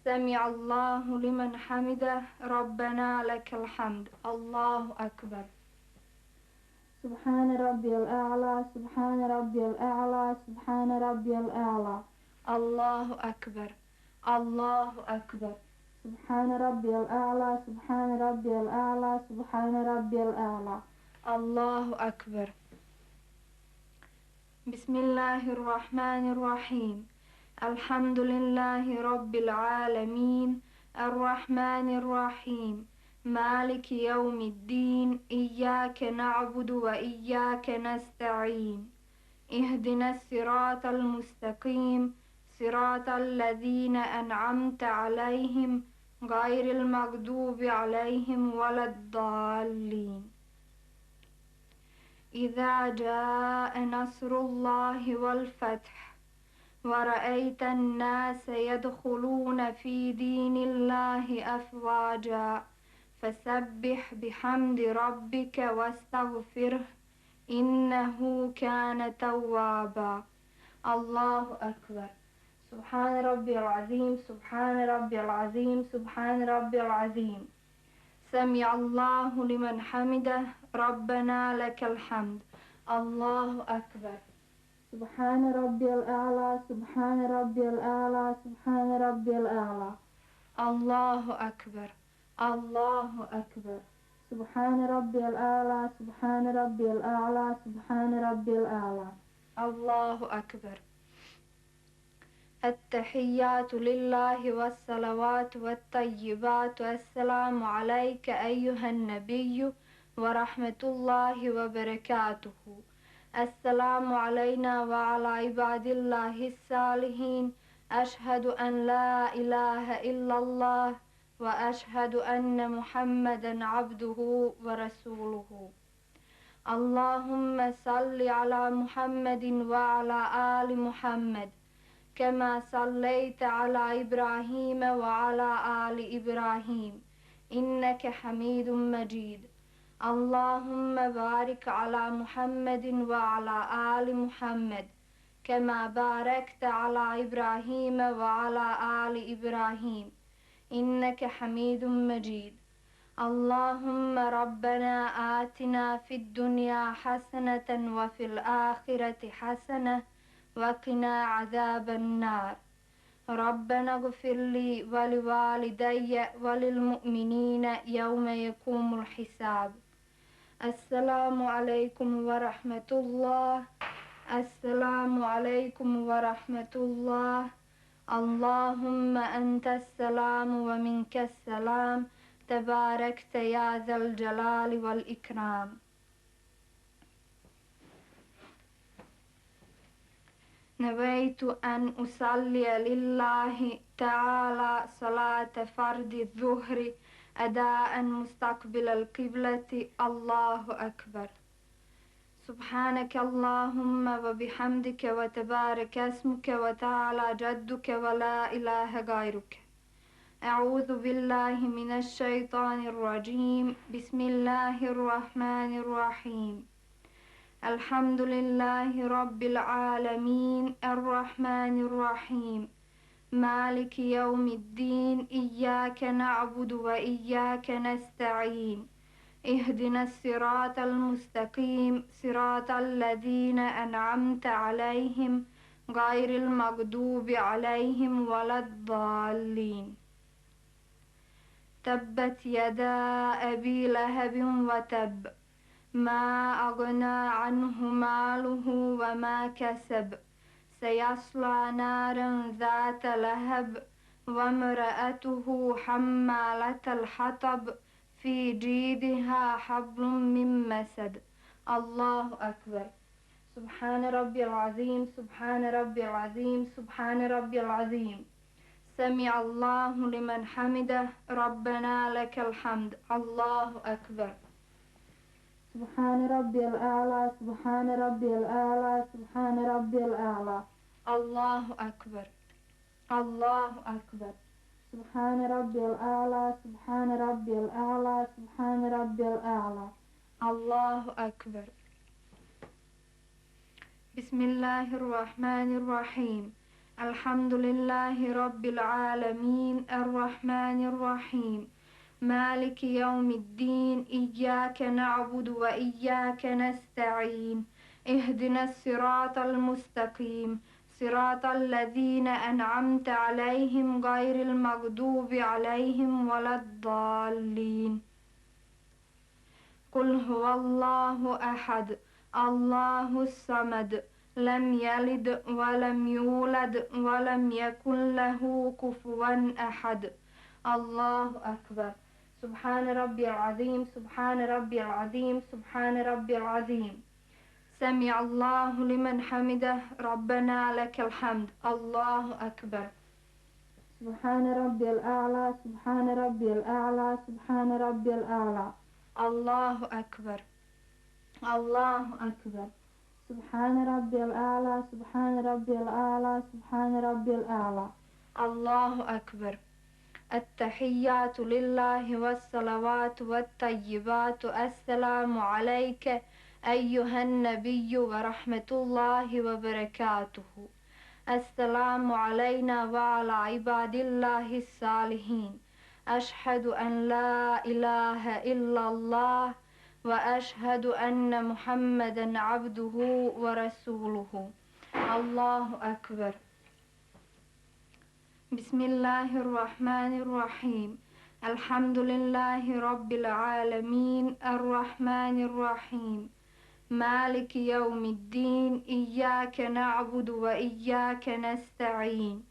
C: سمع الله لمن حمده ربنا لك الحمد الله أكبر سبحان ربي الأعلى سبحان ربي الأعلى سبحان ربي الأعلى الله أكبر الله أكبر سبحان ربي الأعلى سبحان ربي الأعلى سبحان ربي الأعلى الله أكبر بسم الله الرحمن الرحيم الحمد لله رب العالمين الرحمن الرحيم مالك يوم الدين إياك نعبد وإياك نستعين اهدنا الصراط المستقيم صراط الذين أنعمت عليهم غير المغضوب عليهم ولا الضالين إذا جاء نصر الله والفتح ورأيت الناس يدخلون في دين الله أفواجا فسبح بحمد ربك واستغفره إنه كان توابا الله أكبر سبحان ربي العظيم سبحان ربي العظيم سبحان ربي العظيم سمع الله لمن حمده ربنا لك الحمد الله أكبر سبحان ربي الأعلى سبحان ربي الأعلى سبحان ربي الأعلى الله أكبر الله أكبر سبحان ربي الأعلى سبحان ربي الأعلى سبحان ربي الأعلى الله أكبر التحيات لله والصلوات والطيبات السلام عليك أيها النبي ورحمة الله وبركاته السلام علينا وعلى عباد الله الصالحين أشهد أن لا إله إلا الله وأشهد أن محمدا عبده ورسوله اللهم صل على محمد وعلى آل محمد كما صليت على إبراهيم وعلى آل إبراهيم إنك حميد مجيد اللهم بارك على محمد وعلى آل محمد كما باركت على إبراهيم وعلى آل إبراهيم إنك حميد مجيد اللهم ربنا آتنا في الدنيا حسنة وفي الآخرة حسنة وقنا عذاب النار. ربنا اغفر لي ولوالدي وللمؤمنين يوم يقوم الحساب. السلام عليكم ورحمة الله. السلام عليكم ورحمة الله. اللهم أنت السلام ومنك السلام تباركت يا ذا الجلال والإكرام. نويت أن أصلي لله تعالى صلاة فرض الظهر أداء مستقبل القبلة. الله أكبر. سبحانك اللهم وبحمدك وتبارك اسمك وتعالى جدك ولا إله غيرك. أعوذ بالله من الشيطان الرجيم. بسم الله الرحمن الرحيم. الحمد لله رب العالمين الرحمن الرحيم مالك يوم الدين. إياك نعبد وإياك نستعين. اهدنا الصراط المستقيم صراط الذين أنعمت عليهم غير المغضوب عليهم ولا الضالين. تبت يدا أبي لهب وتب ما أغنى عنه ماله وما كسب سيصلى نارا ذات لهب وامرأته حمالة الحطب في جيدها حبل من مسد. الله أكبر. سبحان ربي العظيم سبحان ربي العظيم سبحان ربي العظيم. سمع الله لمن حمده ربنا لك الحمد. الله أكبر. سبحان ربي الأعلى سبحان ربي الأعلى سبحان ربي الأعلى. الله أكبر. الله أكبر. سبحان ربي الأعلى سبحان ربي الأعلى سبحان ربي الأعلى. الله أكبر. بسم الله الرحمن الرحيم. الحمد لله رب العالمين الرحمن الرحيم مالك يوم الدين. إياك نعبد وإياك نستعين. اهدنا الصراط المستقيم صراط الذين أنعمت عليهم غير المغضوب عليهم ولا الضالين. قل هو الله أحد الله الصمد لم يلد ولم يولد ولم يكن له كفوا أحد. الله أكبر. سبحان ربي العظيم سبحان ربي العظيم سبحان ربي العظيم. سمع الله لمن حمده ربنا لك الحمد. الله أكبر. سبحان ربي الأعلى سبحان ربي الأعلى سبحان ربي الأعلى. الله أكبر. الله أكبر. سبحان ربي الأعلى سبحان ربي الأعلى سبحان ربي الأعلى. الله أكبر. التحيات لله والصلوات والطيبات. السلام عليك أيها النبي ورحمة الله وبركاته. السلام علينا وعلى عباد الله الصالحين. أشهد أن لا إله إلا الله وأشهد أن محمدا عبده ورسوله. الله أكبر. بسم الله الرحمن الرحيم. الحمد لله رب العالمين الرحمن الرحيم مالك يوم الدين. إياك نعبد وإياك نستعين.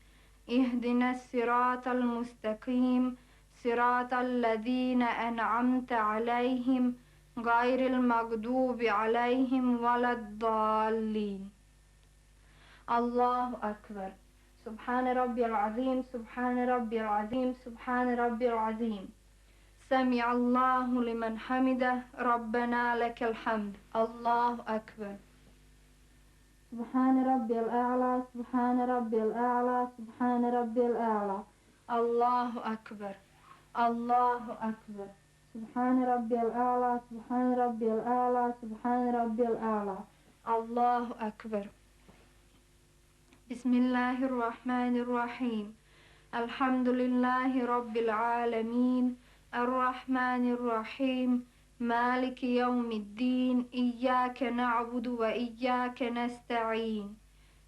C: اهدنا الصراط المستقيم صراط الذين أنعمت عليهم غير المغضوب عليهم ولا الضالين. الله أكبر. سبحان ربي العظيم سبحان ربي العظيم سبحان ربي العظيم. سمع الله لمن حمده ربنا لك الحمد. الله أكبر. سبحان ربي الأعلى سبحان ربي الأعلى سبحان ربي الأعلى. الله أكبر. الله أكبر. سبحان ربي الأعلى سبحان ربي الأعلى سبحان ربي الأعلى. الله أكبر. بسم الله الرحمن الرحيم. الحمد لله رب العالمين الرحمن الرحيم مالك يوم الدين إياك نعبد وإياك نستعين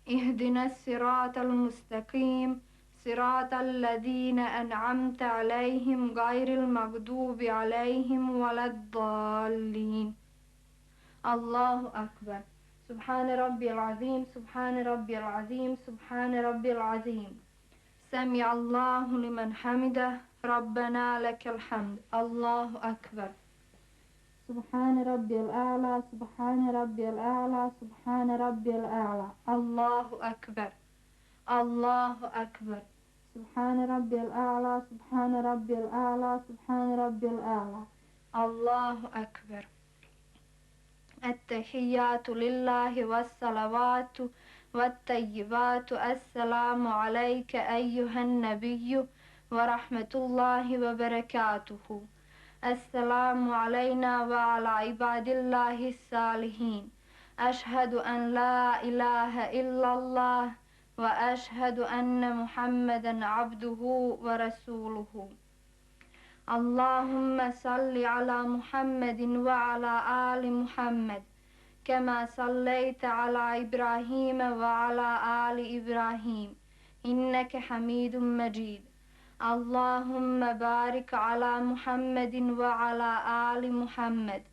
C: اهدنا الصراط المستقيم صراط الذين أنعمت عليهم غير المغضوب عليهم ولا الضالين. الله أكبر. سبحان ربي العظيم سبحان ربي العظيم سبحان ربي العظيم. سمع الله لمن حمده ربنا لك الحمد. الله أكبر. سبحان ربي الأعلى سبحان ربي الأعلى سبحان ربي الأعلى. الله أكبر. الله أكبر. سبحان ربي الأعلى سبحان ربي الأعلى سبحان ربي الأعلى. الله أكبر. التحيات لله والصلوات والطيبات. السلام عليك أيها النبي ورحمة الله وبركاته. السلام علينا وعلى عباد الله الصالحين. أشهد أن لا إله إلا الله وأشهد أن محمدا عبده ورسوله. اللهم صل على محمد وعلى آل محمد كما صليت على إبراهيم وعلى آل إبراهيم إنك حميد مجيد. اللهم بارك على محمد وعلى آل محمد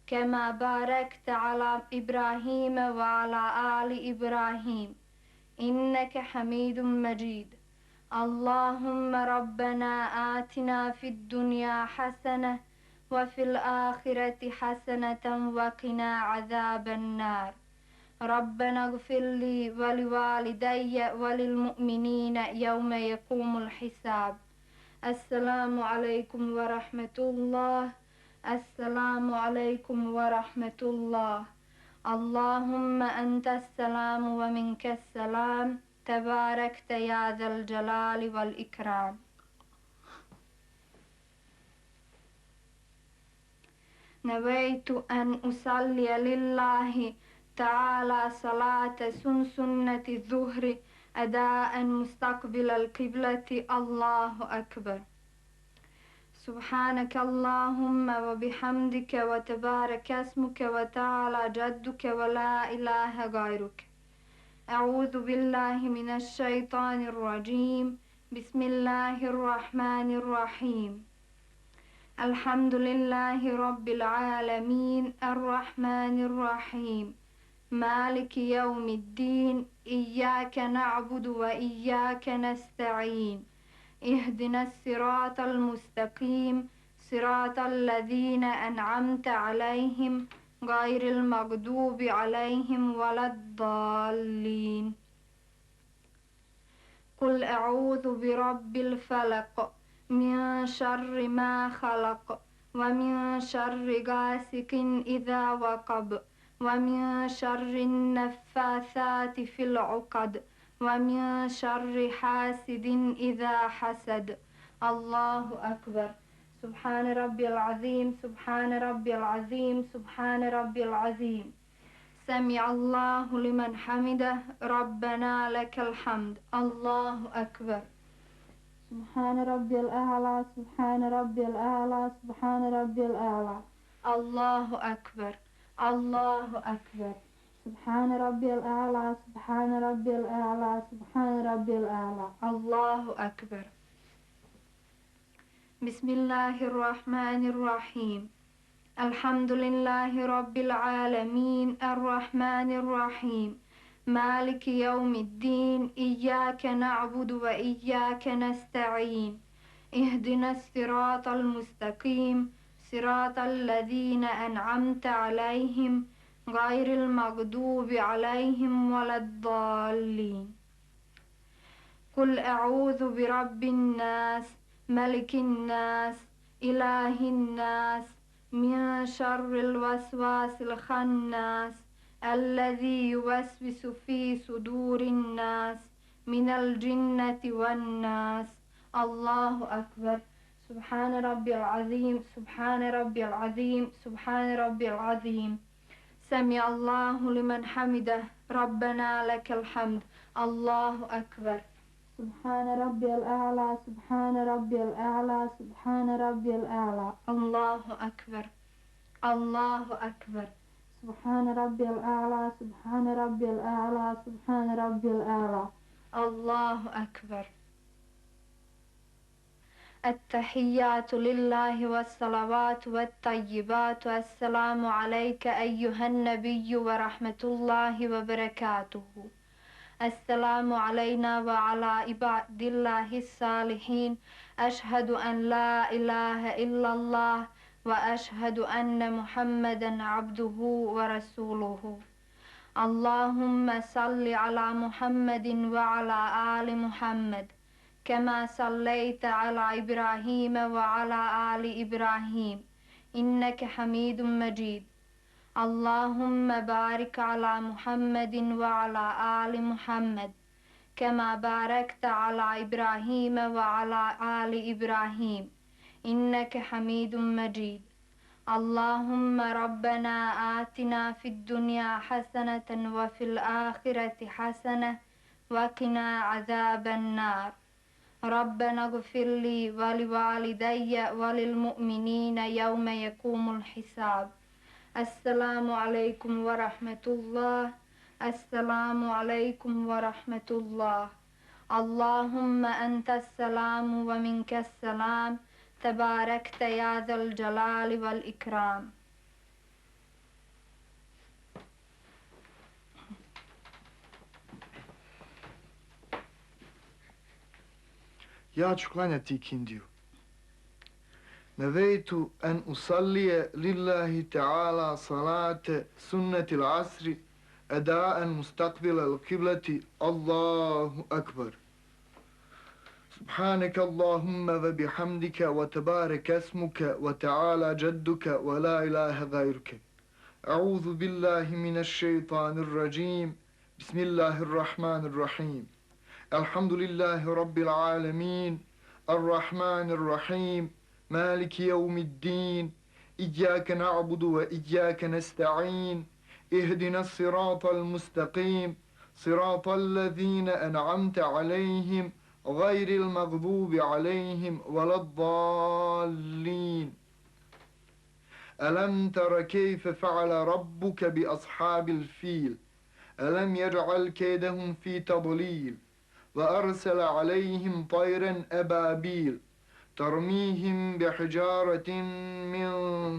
C: كما باركت على إبراهيم وعلى آل إبراهيم إنك حميد مجيد. اللهم ربنا آتنا في الدنيا حسنة وفي الآخرة حسنة وقنا عذاب النار. ربنا اغفر لي ولوالدي وللمؤمنين يوم يقوم الحساب. السلام عليكم ورحمة الله. السلام عليكم ورحمة الله. اللهم أنت السلام ومنك السلام تباركت يا ذا الجلال والإكرام. نويت أن أصلي لله تعالى صلاة سنة الظهر أداء مستقبل القبلة. الله أكبر. سبحانك اللهم وبحمدك وتبارك اسمك وتعالى جدك ولا إله غيرك. أعوذ بالله من الشيطان الرجيم. بسم الله الرحمن الرحيم. الحمد لله رب العالمين الرحمن الرحيم مالك يوم الدين إياك نعبد وإياك نستعين اهدنا الصراط المستقيم صراط الذين أنعمت عليهم غير المغضوب عليهم ولا الضالين. قل أعوذ برب الفلق من شر ما خلق ومن شر غاسق إذا وقب ومن شر النفاثات في العقد ومن شر حاسد إذا حسد. الله أكبر. سبحان ربي العظيم سبحان ربي العظيم سبحان ربي العظيم. سمع الله لمن حمده ربنا لك الحمد. الله أكبر. سبحان ربي الأعلى سبحان ربي الأعلى سبحان ربي الأعلى. الله أكبر. الله أكبر. سبحان ربي الأعلى سبحان ربي الأعلى سبحان ربي الأعلى. الله أكبر. بسم الله الرحمن الرحيم. الحمد لله رب العالمين الرحمن الرحيم مالك يوم الدين إياك نعبد وإياك نستعين اهدنا الصراط المستقيم صراط الذين أنعمت عليهم غير المغضوب عليهم ولا الضالين. قل أعوذ برب الناس ملك الناس إله الناس من شر الوسواس الخناس الذي يوسوس في صدور الناس من الجنة والناس. الله أكبر. سبحان ربي العظيم سبحان ربي العظيم سبحان ربي العظيم. سمع الله لمن حمده ربنا لك الحمد. الله أكبر. سبحان ربي الأعلى سبحان ربي الأعلى سبحان ربي الأعلى. الله أكبر الله أكبر. سبحان ربي الأعلى سبحان ربي الأعلى سبحان ربي الأعلى. الله أكبر. التحيات لله والصلوات والطيبات. السلام عليك أيها النبي ورحمة الله وبركاته. السلام علينا وعلى عباد الله الصالحين. أشهد أن لا إله إلا الله وأشهد أن محمدا عبده ورسوله. اللهم صل على محمد وعلى آل محمد كما صليت على إبراهيم وعلى آل إبراهيم إنك حميد مجيد. اللهم بارك على محمد وعلى آل محمد كما باركت على إبراهيم وعلى آل إبراهيم إنك حميد مجيد. اللهم ربنا آتنا في الدنيا حسنة وفي الآخرة حسنة وقنا عذاب النار. ربنا اغفر لي ولوالدي وللمؤمنين يوم يقوم الحساب. السلام عليكم ورحمة الله. السلام عليكم ورحمة الله. اللهم أنت السلام ومنك السلام تباركت يا ذا الجلال والإكرام.
D: Ja ću klanjati ikindiju. Nevejtu an usallije lillahi ta'ala salate sunneti l'asri eda'an mustaqbila l'kiblati. Allahu akbar. سبحانك اللهم وبحمدك وتبارك اسمك وتعالى جدك ولا إله غيرك. أعوذ بالله من الشيطان الرجيم. بسم الله الرحمن الرحيم. الحمد لله رب العالمين الرحمن الرحيم مالك يوم الدين إياك نعبد وإياك نستعين اهدنا الصراط المستقيم صراط الذين أنعمت عليهم غير المغضوب عليهم ولا الضالين. ألم تر كيف فعل ربك بأصحاب الفيل ألم يجعل كيدهم في تضليل وأرسل عليهم طيرا أبابيل ترميهم بحجارة من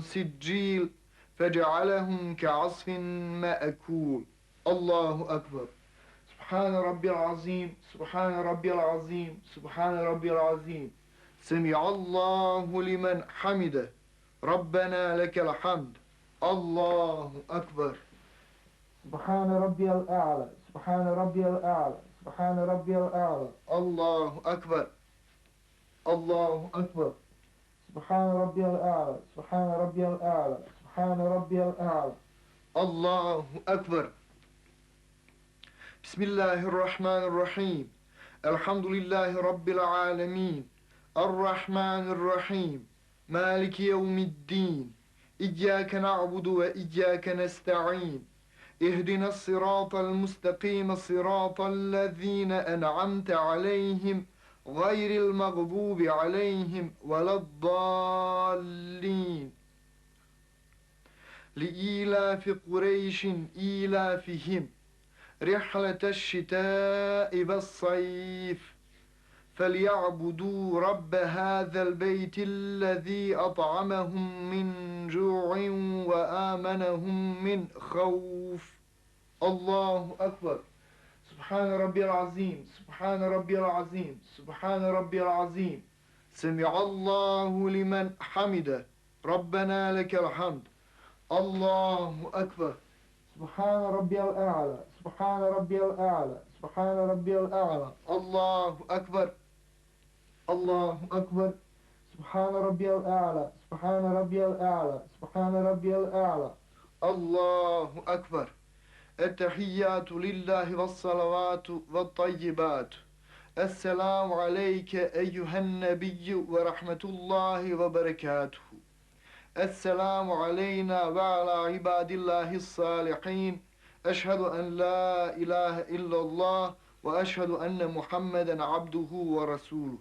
D: سجيل فجعلهم كعصف مأكول. الله أكبر. سبحان ربي العظيم سبحان ربي العظيم سبحان ربي العظيم. سمع الله لمن حمده ربنا لك الحمد. الله أكبر. سبحان ربي الأعلى سبحان ربي الأعلى سبحان ربي الأعلى. الله أكبر. الله أكبر. سبحان ربي الأعلى سبحان ربي الأعلى سبحان ربي الأعلى. الله أكبر. بسم الله الرحمن الرحيم. الحمد لله رب العالمين الرحمن الرحيم مالك يوم الدين إياك نعبد وإياك نستعين اهدنا الصراط المستقيم صراط الذين أنعمت عليهم غير المغضوب عليهم ولا الضالين. لإيلاف قريش إيلافهم رحلة الشتاء والصيف فليعبدوا رب هذا البيت الذي أطعمهم من جوع وآمنهم من خوف. الله أكبر. سبحان ربي العظيم سبحان ربي العظيم سبحان ربي العظيم. سمع الله لمن حمده ربنا لك الحمد. الله أكبر. سبحان ربي الأعلى سبحان ربي الأعلى سبحان ربي الأعلى. الله أكبر. الله أكبر. سبحان ربي الأعلى سبحان ربي الأعلى سبحان ربي الأعلى. الله أكبر. التحيات لله والصلوات والطيبات. السلام عليك أيها النبي ورحمة الله وبركاته. السلام علينا وعلى عباد الله الصالحين. أشهد أن لا إله إلا الله وأشهد أن محمدا عبده ورسوله.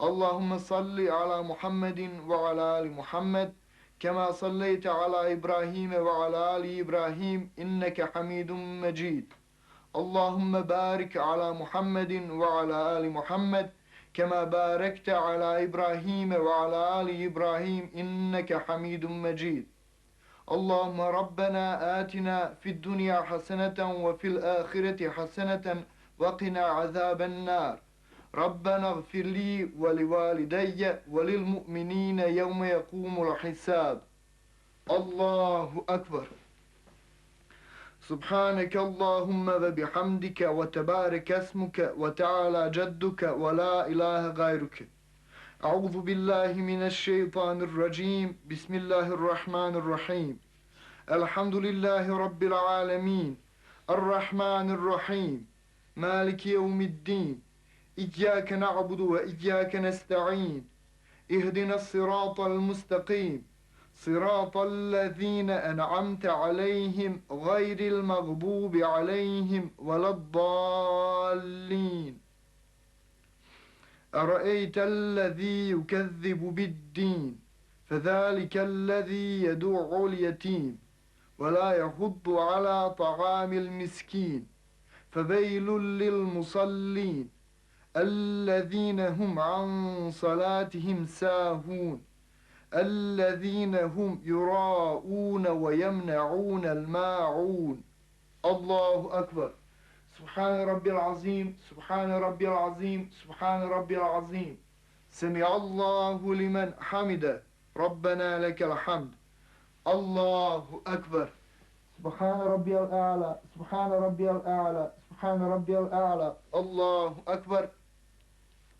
D: اللهم صل على محمد وعلى آل محمد كما صليت على إبراهيم وعلى آل إبراهيم إنك حميد مجيد. اللهم بارك على محمد وعلى آل محمد كما باركت على إبراهيم وعلى آل إبراهيم إنك حميد مجيد. اللهم ربنا آتنا في الدنيا حسنة وفي الآخرة حسنة وقنا عذاب النار. ربنا اغفر لي ولوالدي وللمؤمنين يوم يقوم الحساب. الله أكبر. سبحانك اللهم وبحمدك وتبارك اسمك وتعالى جدك ولا إله غيرك. أعوذ بالله من الشيطان الرجيم. بسم الله الرحمن الرحيم. الحمد لله رب العالمين الرحمن الرحيم مالك يوم الدين إياك نعبد وإياك نستعين اهدنا الصراط المستقيم صراط الذين أنعمت عليهم غير المغضوب عليهم ولا الضالين. أرأيت الذي يكذب بالدين فذلك الذي يدع اليتيم ولا يحض على طعام المسكين فويل للمصلين الذين هم عن صلاتهم ساهون الذين هم يراءون ويمنعون الماعون. الله أكبر. سبحان ربي العظيم سبحان ربي العظيم سبحان ربي العظيم. سمع الله لمن حمده ربنا لك الحمد. الله أكبر. سبحان ربي الأعلى سبحان ربي الأعلى سبحان ربي الأعلى. الله أكبر.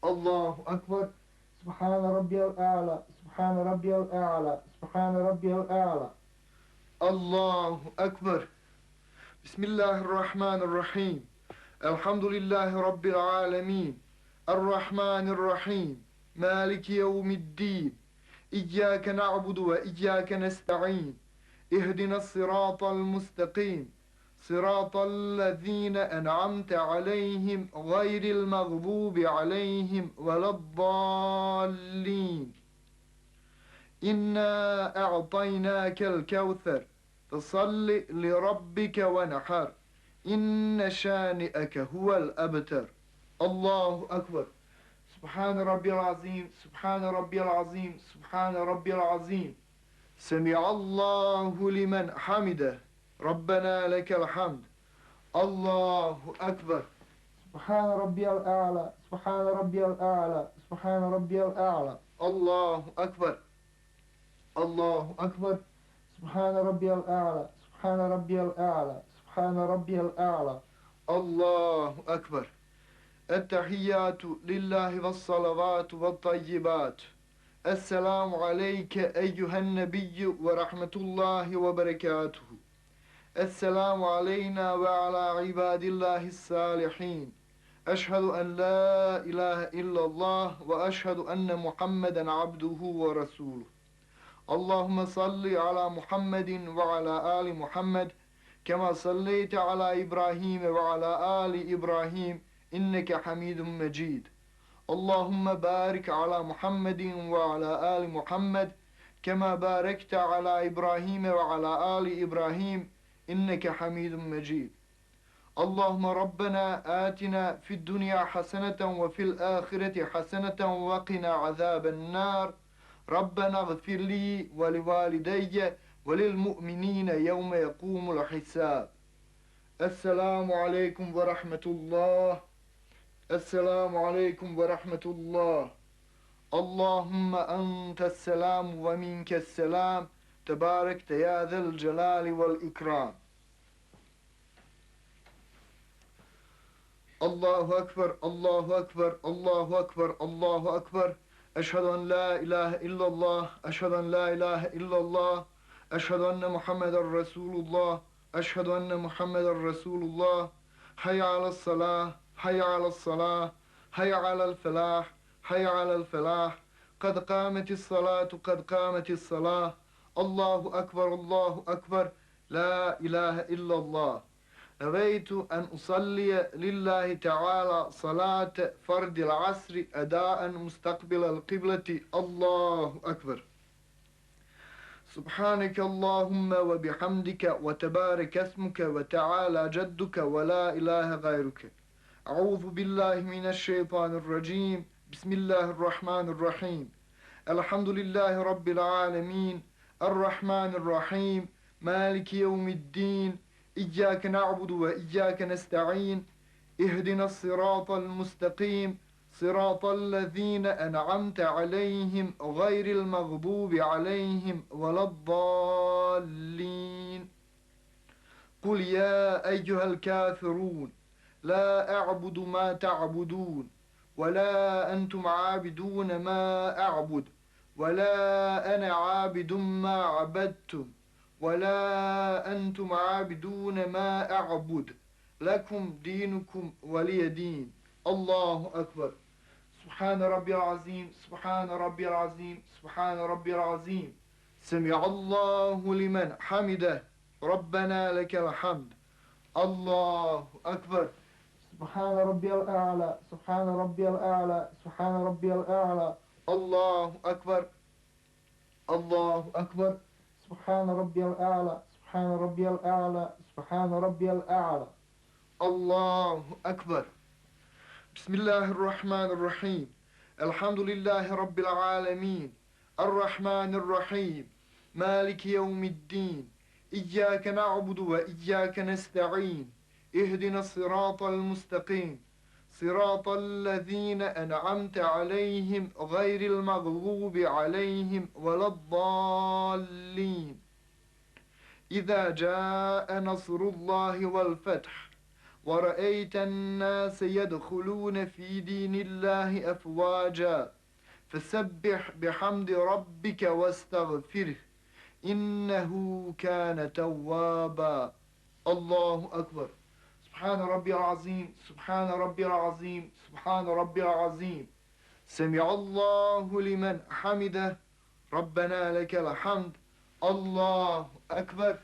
D: الله أكبر. سبحان ربي الأعلى سبحان ربي الأعلى سبحان ربي الأعلى. الله أكبر. بسم الله الرحمن الرحيم. الحمد لله رب العالمين الرحمن الرحيم مالك يوم الدين إياك نعبد وإياك نستعين اهدنا الصراط المستقيم صراط الذين أنعمت عليهم غير المغضوب عليهم ولا الضالين. إنا أعطيناك الكوثر فصل لربك ونحر إن شانئك هو الأبتر. الله أكبر. سبحان ربي العظيم سبحان ربي العظيم سبحان ربي العظيم. سمع الله لمن حمده ربنا لك الحمد. الله أكبر. سبحان ربي الأعلى سبحان ربي الأعلى سبحان ربي الأعلى. الله أكبر. الله أكبر. سبحان ربي الأعلى سبحان ربي الأعلى سبحان ربي الأعلى. الله أكبر. التحيات لله والصلوات والطيبات. السلام عليك أيها النبي ورحمة الله وبركاته. السلام علينا وعلى عباد الله الصالحين. أشهد أن لا إله إلا الله وأشهد أن محمدا عبده ورسوله. اللهم صل على محمد وعلى آل محمد كما صليت على إبراهيم وعلى آل إبراهيم إنك حميد مجيد. اللهم بارك على محمد وعلى آل محمد كما باركت على إبراهيم وعلى آل إبراهيم إنك حميد مجيد. اللهم ربنا آتنا في الدنيا حسنة وفي الآخرة حسنة وقنا عذاب النار. ربنا اغفر لي ولوالدي وللمؤمنين يوم يقوم الحساب. السلام عليكم ورحمة الله. السلام عليكم ورحمة الله. اللهم أنت السلام ومنك السلام تباركت يا ذا الجلال والإكرام. الله أكبر الله أكبر الله أكبر الله أكبر. أشهد أن لا إله إلا الله أشهد أن لا إله إلا الله أشهد أن محمد رسول الله أشهد أن محمد رسول الله. حي على الصلاة حي على الصلاة حي على الفلاح حي على الفلاح. قد قامت الصلاة قد قامت الصلاة. الله أكبر الله أكبر. لا إله إلا الله. نويت أن أصلي لله تعالى صلاة فرض العصر أداء مستقبل القبلة. الله أكبر. سبحانك اللهم وبحمدك وتبارك اسمك وتعالى جدك ولا إله غيرك. أعوذ بالله من الشيطان الرجيم. بسم الله الرحمن الرحيم. الحمد لله رب العالمين الرحمن الرحيم مالك يوم الدين إياك نعبد وإياك نستعين اهدنا الصراط المستقيم صراط الذين أنعمت عليهم غير المغضوب عليهم ولا الضالين. قل يا أيها الكافرون لا أعبد ما تعبدون ولا أنتم عابدون ما أعبد ولا أنا عابد ما عبدتم ولا أنتم عابدون ما أعبد لكم دينكم ولي دين. الله أكبر. سبحان ربي العظيم سبحان ربي العظيم سبحان ربي العظيم. سمع الله لمن حمده ربنا لك الحمد. الله أكبر. سبحان ربي الأعلى سبحان ربي الأعلى سبحان ربي الأعلى. الله أكبر. الله أكبر. سبحان ربي الأعلى سبحان ربي الأعلى سبحان ربي الأعلى. الله أكبر. بسم الله الرحمن الرحيم. الحمد لله رب العالمين الرحمن الرحيم مالك يوم الدين إياك نعبد وإياك نستعين اهدنا الصراط المستقيم صراط الذين أنعمت عليهم غير المغضوب عليهم ولا الضالين. إذا جاء نصر الله والفتح ورأيت الناس يدخلون في دين الله أفواجا فسبح بحمد ربك واستغفره إنه كان توابا. الله أكبر. سبحان ربي العظيم سبحان ربي العظيم سبحان ربي العظيم. سمع الله لمن حمده ربنا لك الحمد. الله أكبر.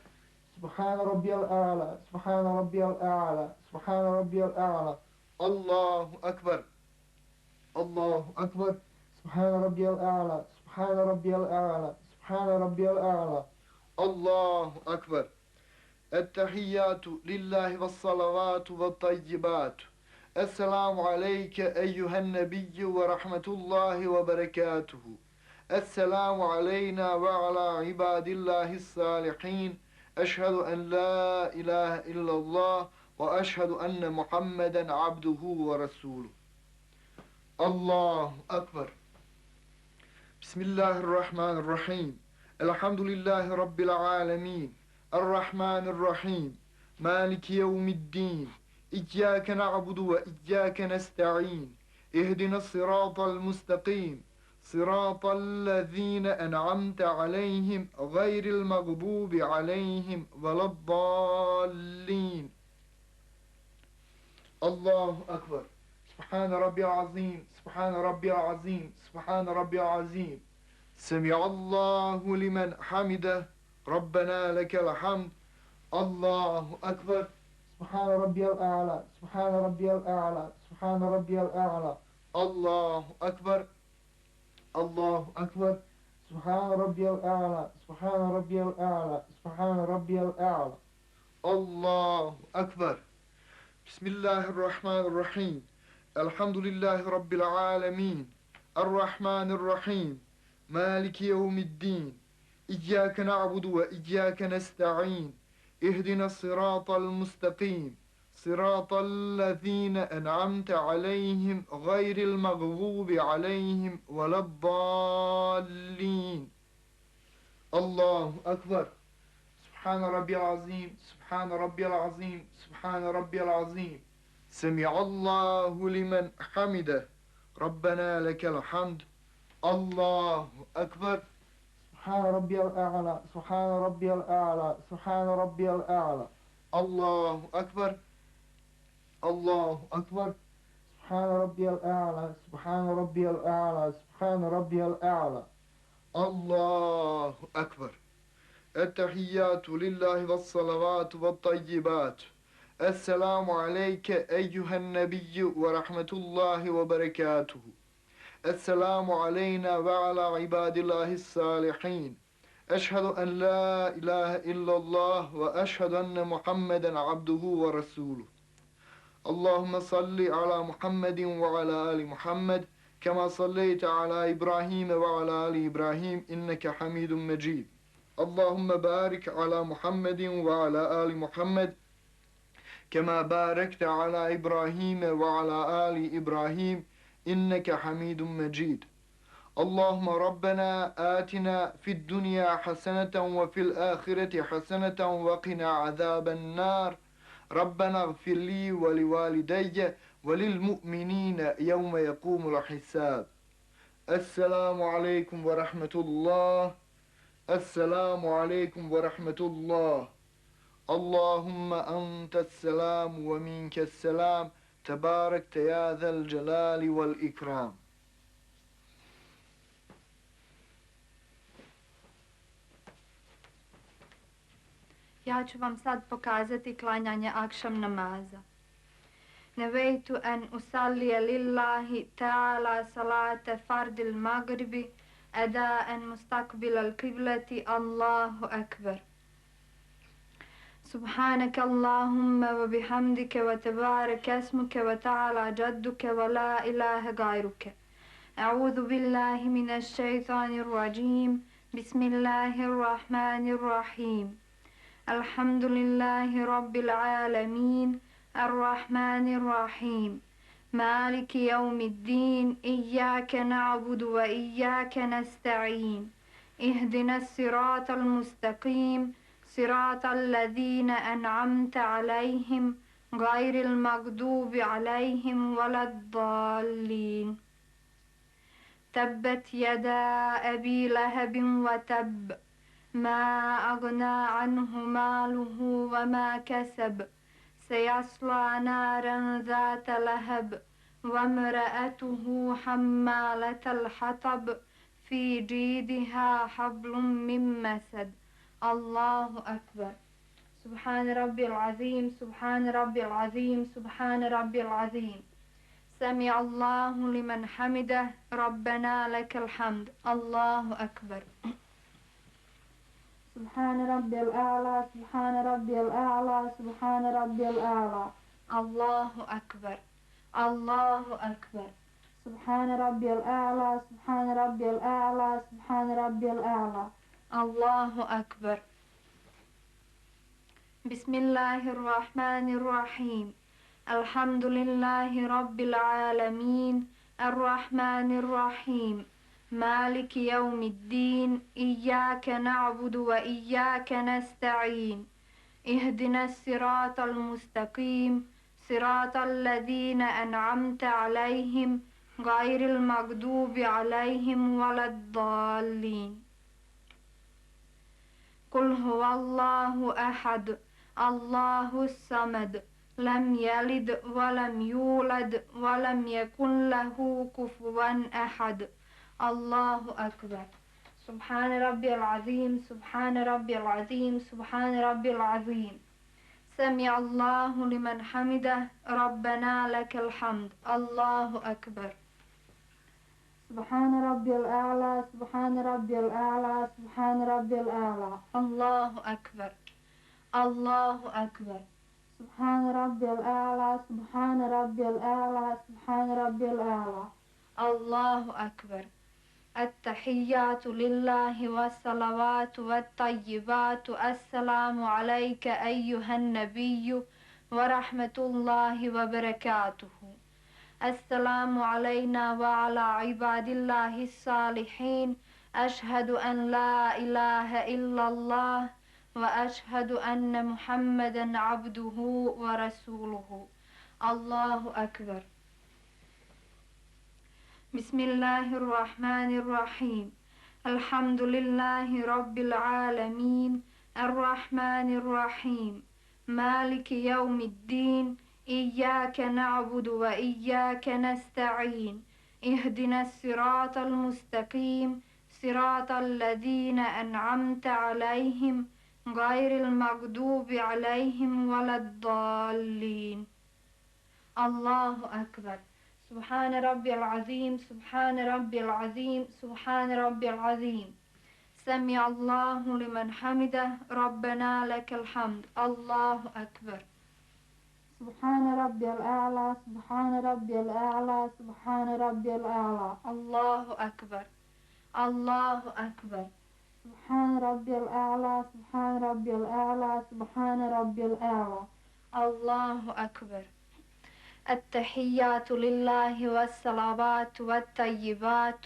D: سبحان ربي الأعلى سبحان ربي الأعلى سبحان ربي الأعلى. الله أكبر. الله أكبر. سبحان ربي الأعلى سبحان ربي الأعلى سبحان ربي الأعلى. الله أكبر. التحيات لله والصلوات والطيبات. السلام عليك أيها النبي ورحمة الله وبركاته. السلام علينا وعلى عباد الله الصالحين. أشهد أن لا إله إلا الله وأشهد أن محمدا عبده ورسوله. الله أكبر. بسم الله الرحمن الرحيم. الحمد لله رب العالمين الرحمن الرحيم مالك يوم الدين إياك نعبد وإياك نستعين اهدنا الصراط المستقيم صراط الذين أنعمت عليهم غير المغضوب عليهم ولا الضالين. الله أكبر. سبحان ربي العظيم سبحان ربي العظيم سبحان ربي العظيم. سمع الله لمن حمده ربنا لك الحمد. الله أكبر. سبحان ربي الأعلى سبحان ربي الأعلى سبحان ربي الأعلى. الله أكبر. الله أكبر. سبحان ربي الأعلى سبحان ربي الأعلى سبحان ربي الأعلى. الله أكبر. بسم الله الرحمن الرحيم. الحمد لله رب العالمين الرحمن الرحيم مالك يوم الدين إياك نعبد وإياك نستعين اهدنا الصراط المستقيم صراط الذين أنعمت عليهم غير المغضوب عليهم ولا الضالين. الله أكبر. سبحان ربي العظيم سبحان ربي العظيم سبحان ربي العظيم. سمع الله لمن حمده ربنا لك الحمد. الله أكبر. سبحان ربي الأعلى سبحان ربي الأعلى سبحان ربي الأعلى. الله أكبر. الله أكبر. سبحان ربي الأعلى سبحان ربي الأعلى سبحان ربي الأعلى. الله أكبر. التحيات لله والصلوات والطيبات. Esselamu aleyke eyyühen nebiyyü ve rahmetullahi ve berekatuhu. Esselamu aleyna ve ala ibadillahis salihin. Eşhedü en la ilahe illallah ve eşhedü enne Muhammeden abduhu ve resuluhu. Allahümme salli ala Muhammedin ve ala ali Muhammed kema salleyte ala İbrahim ve ala ali İbrahim inneke hamidun mecid. Allahümme barik ala Muhammedin ve ala ali Muhammed kema barekte ala İbrahim ve ala ali İbrahim inneke hamidun mecid. Allahümme Rabbena atina fid dünya haseneten ve fil ahireti haseneten ve qina azaben nar. Rabbena gfirli ve li valideyye ve lil mu'minine yevme yekumul hisab. Esselamu aleyküm ve rahmetullah. Esselamu aleyküm ve rahmetullah. Allahümme entesselam ve minkesselam. Tebarekte ya zel celali vel ikram.
C: Ja ću vam sad pokazati klanjanje akšam namaza. Nevejtu en usallije lillahi ta'ala salate fardil magribi eda en mustakbil al kibleti Allahu ekber. Subhanaka Allahumma wa bihamdike wa tabarak esmuke wa ta'ala jadduke wa la ilaha gajruke. A'udhu billahi minash shaitanir rajim. Bismillahirrahmanirrahim. Alhamdulillahi rabbil alamin. Ar-Rahmanir-Rahim. Maliki yevmiddin. İyyâke na'budu ve iyyâke nesta'in. İhdinas siratal mustaqim. Siratallezîne en'amte aleyhim. Gayril mağdubi aleyhim veleddallin. Tebbet yeda Ebi Lehebin ve tebb. Ma agna anhu maluhu ve ma keseb. سيصلى نارا ذات لهب وامرأته حمالة الحطب في جيدها حبل من مسد. الله أكبر. سبحان ربي العظيم سبحان ربي العظيم سبحان ربي العظيم. سمع الله لمن حمده ربنا لك الحمد. الله أكبر. سبحان ربي الأعلى سبحان ربي الأعلى سبحان ربي الأعلى. الله أكبر. الله أكبر. سبحان ربي الأعلى سبحان ربي الأعلى سبحان ربي الأعلى. الله أكبر. بسم الله الرحمن الرحيم. الحمد لله رب العالمين الرحمن الرحيم مالك يوم الدين. إياك نعبد وإياك نستعين. اهدنا الصراط المستقيم صراط الذين أنعمت عليهم غير المغضوب عليهم ولا الضالين. قل هو الله أحد الله الصمد لم يلد ولم يولد ولم يكن له كفوا أحد. الله أكبر. سبحان ربي العظيم سبحان ربي العظيم سبحان ربي العظيم. سمع الله لمن حمده ربنا لك الحمد. الله أكبر. سبحان ربي الأعلى سبحان ربي الأعلى سبحان ربي الأعلى. الله أكبر. الله أكبر. سبحان ربي الأعلى سبحان ربي الأعلى سبحان ربي الأعلى. الله أكبر. التحيات لله والصلوات والطيبات. السلام عليك أيها النبي ورحمة الله وبركاته. السلام علينا وعلى عباد الله الصالحين. أشهد أن لا إله إلا الله وأشهد أن محمدا عبده ورسوله. الله أكبر. بسم الله الرحمن الرحيم. الحمد لله رب العالمين الرحمن الرحيم مالك يوم الدين. إياك نعبد وإياك نستعين. اهدنا الصراط المستقيم صراط الذين أنعمت عليهم غير المغضوب عليهم ولا الضالين. الله أكبر. سبحان ربي العظيم، سبحان ربي العظيم، سبحان ربي العظيم. سمع الله لمن حمده، ربنا لك الحمد. الله أكبر. سبحان ربي الأعلى، سبحان ربي الأعلى، سبحان ربي الأعلى. الله أكبر. الله أكبر. سبحان ربي الأعلى، سبحان ربي الأعلى، سبحان ربي الأعلى. الله أكبر. التحيات لله والصلوات والطيبات.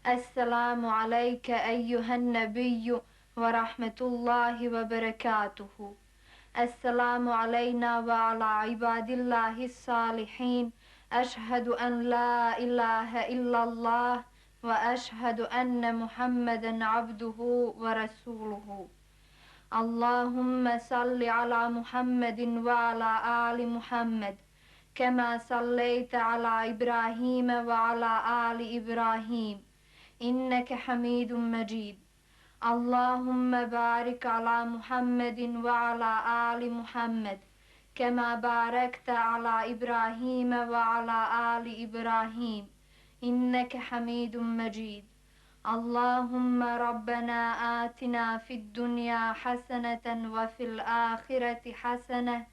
C: السلام عليك أيها النبي ورحمة الله وبركاته. السلام علينا وعلى عباد الله الصالحين. أشهد أن لا إله إلا الله وأشهد أن محمدا عبده ورسوله. اللهم صل على محمد وعلى آل محمد كما صليت على إبراهيم وعلى آل إبراهيم إنك حميد مجيد. اللهم بارك على محمد وعلى آل محمد كما باركت على إبراهيم وعلى آل إبراهيم إنك حميد مجيد. اللهم ربنا آتنا في الدنيا حسنة وفي الآخرة حسنة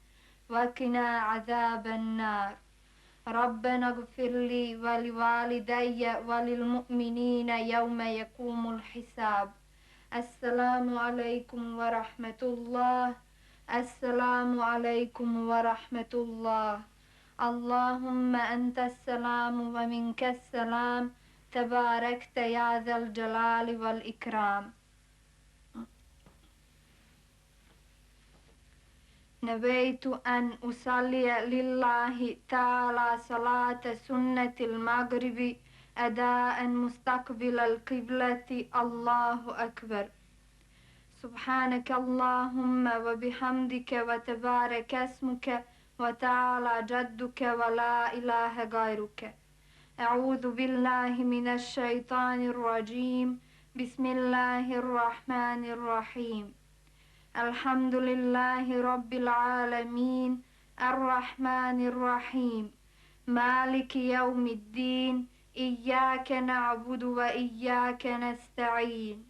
C: وقنا عذاب النار. ربنا اغفر لي ولوالدي وللمؤمنين يوم يقوم الحساب. السلام عليكم ورحمة الله. السلام عليكم ورحمة الله. اللهم أنت السلام ومنك السلام تباركت يا ذا الجلال والإكرام. نويت أن أصلي لله تعالى صلاة سنة المغرب أداء مستقبل القبلة. الله أكبر. سبحانك اللهم وبحمدك وتبارك اسمك وتعالى جدك ولا إله غيرك. أعوذ بالله من الشيطان الرجيم. بسم الله الرحمن الرحيم. الحمد لله رب العالمين الرحمن الرحيم مالك يوم الدين. إياك نعبد وإياك نستعين.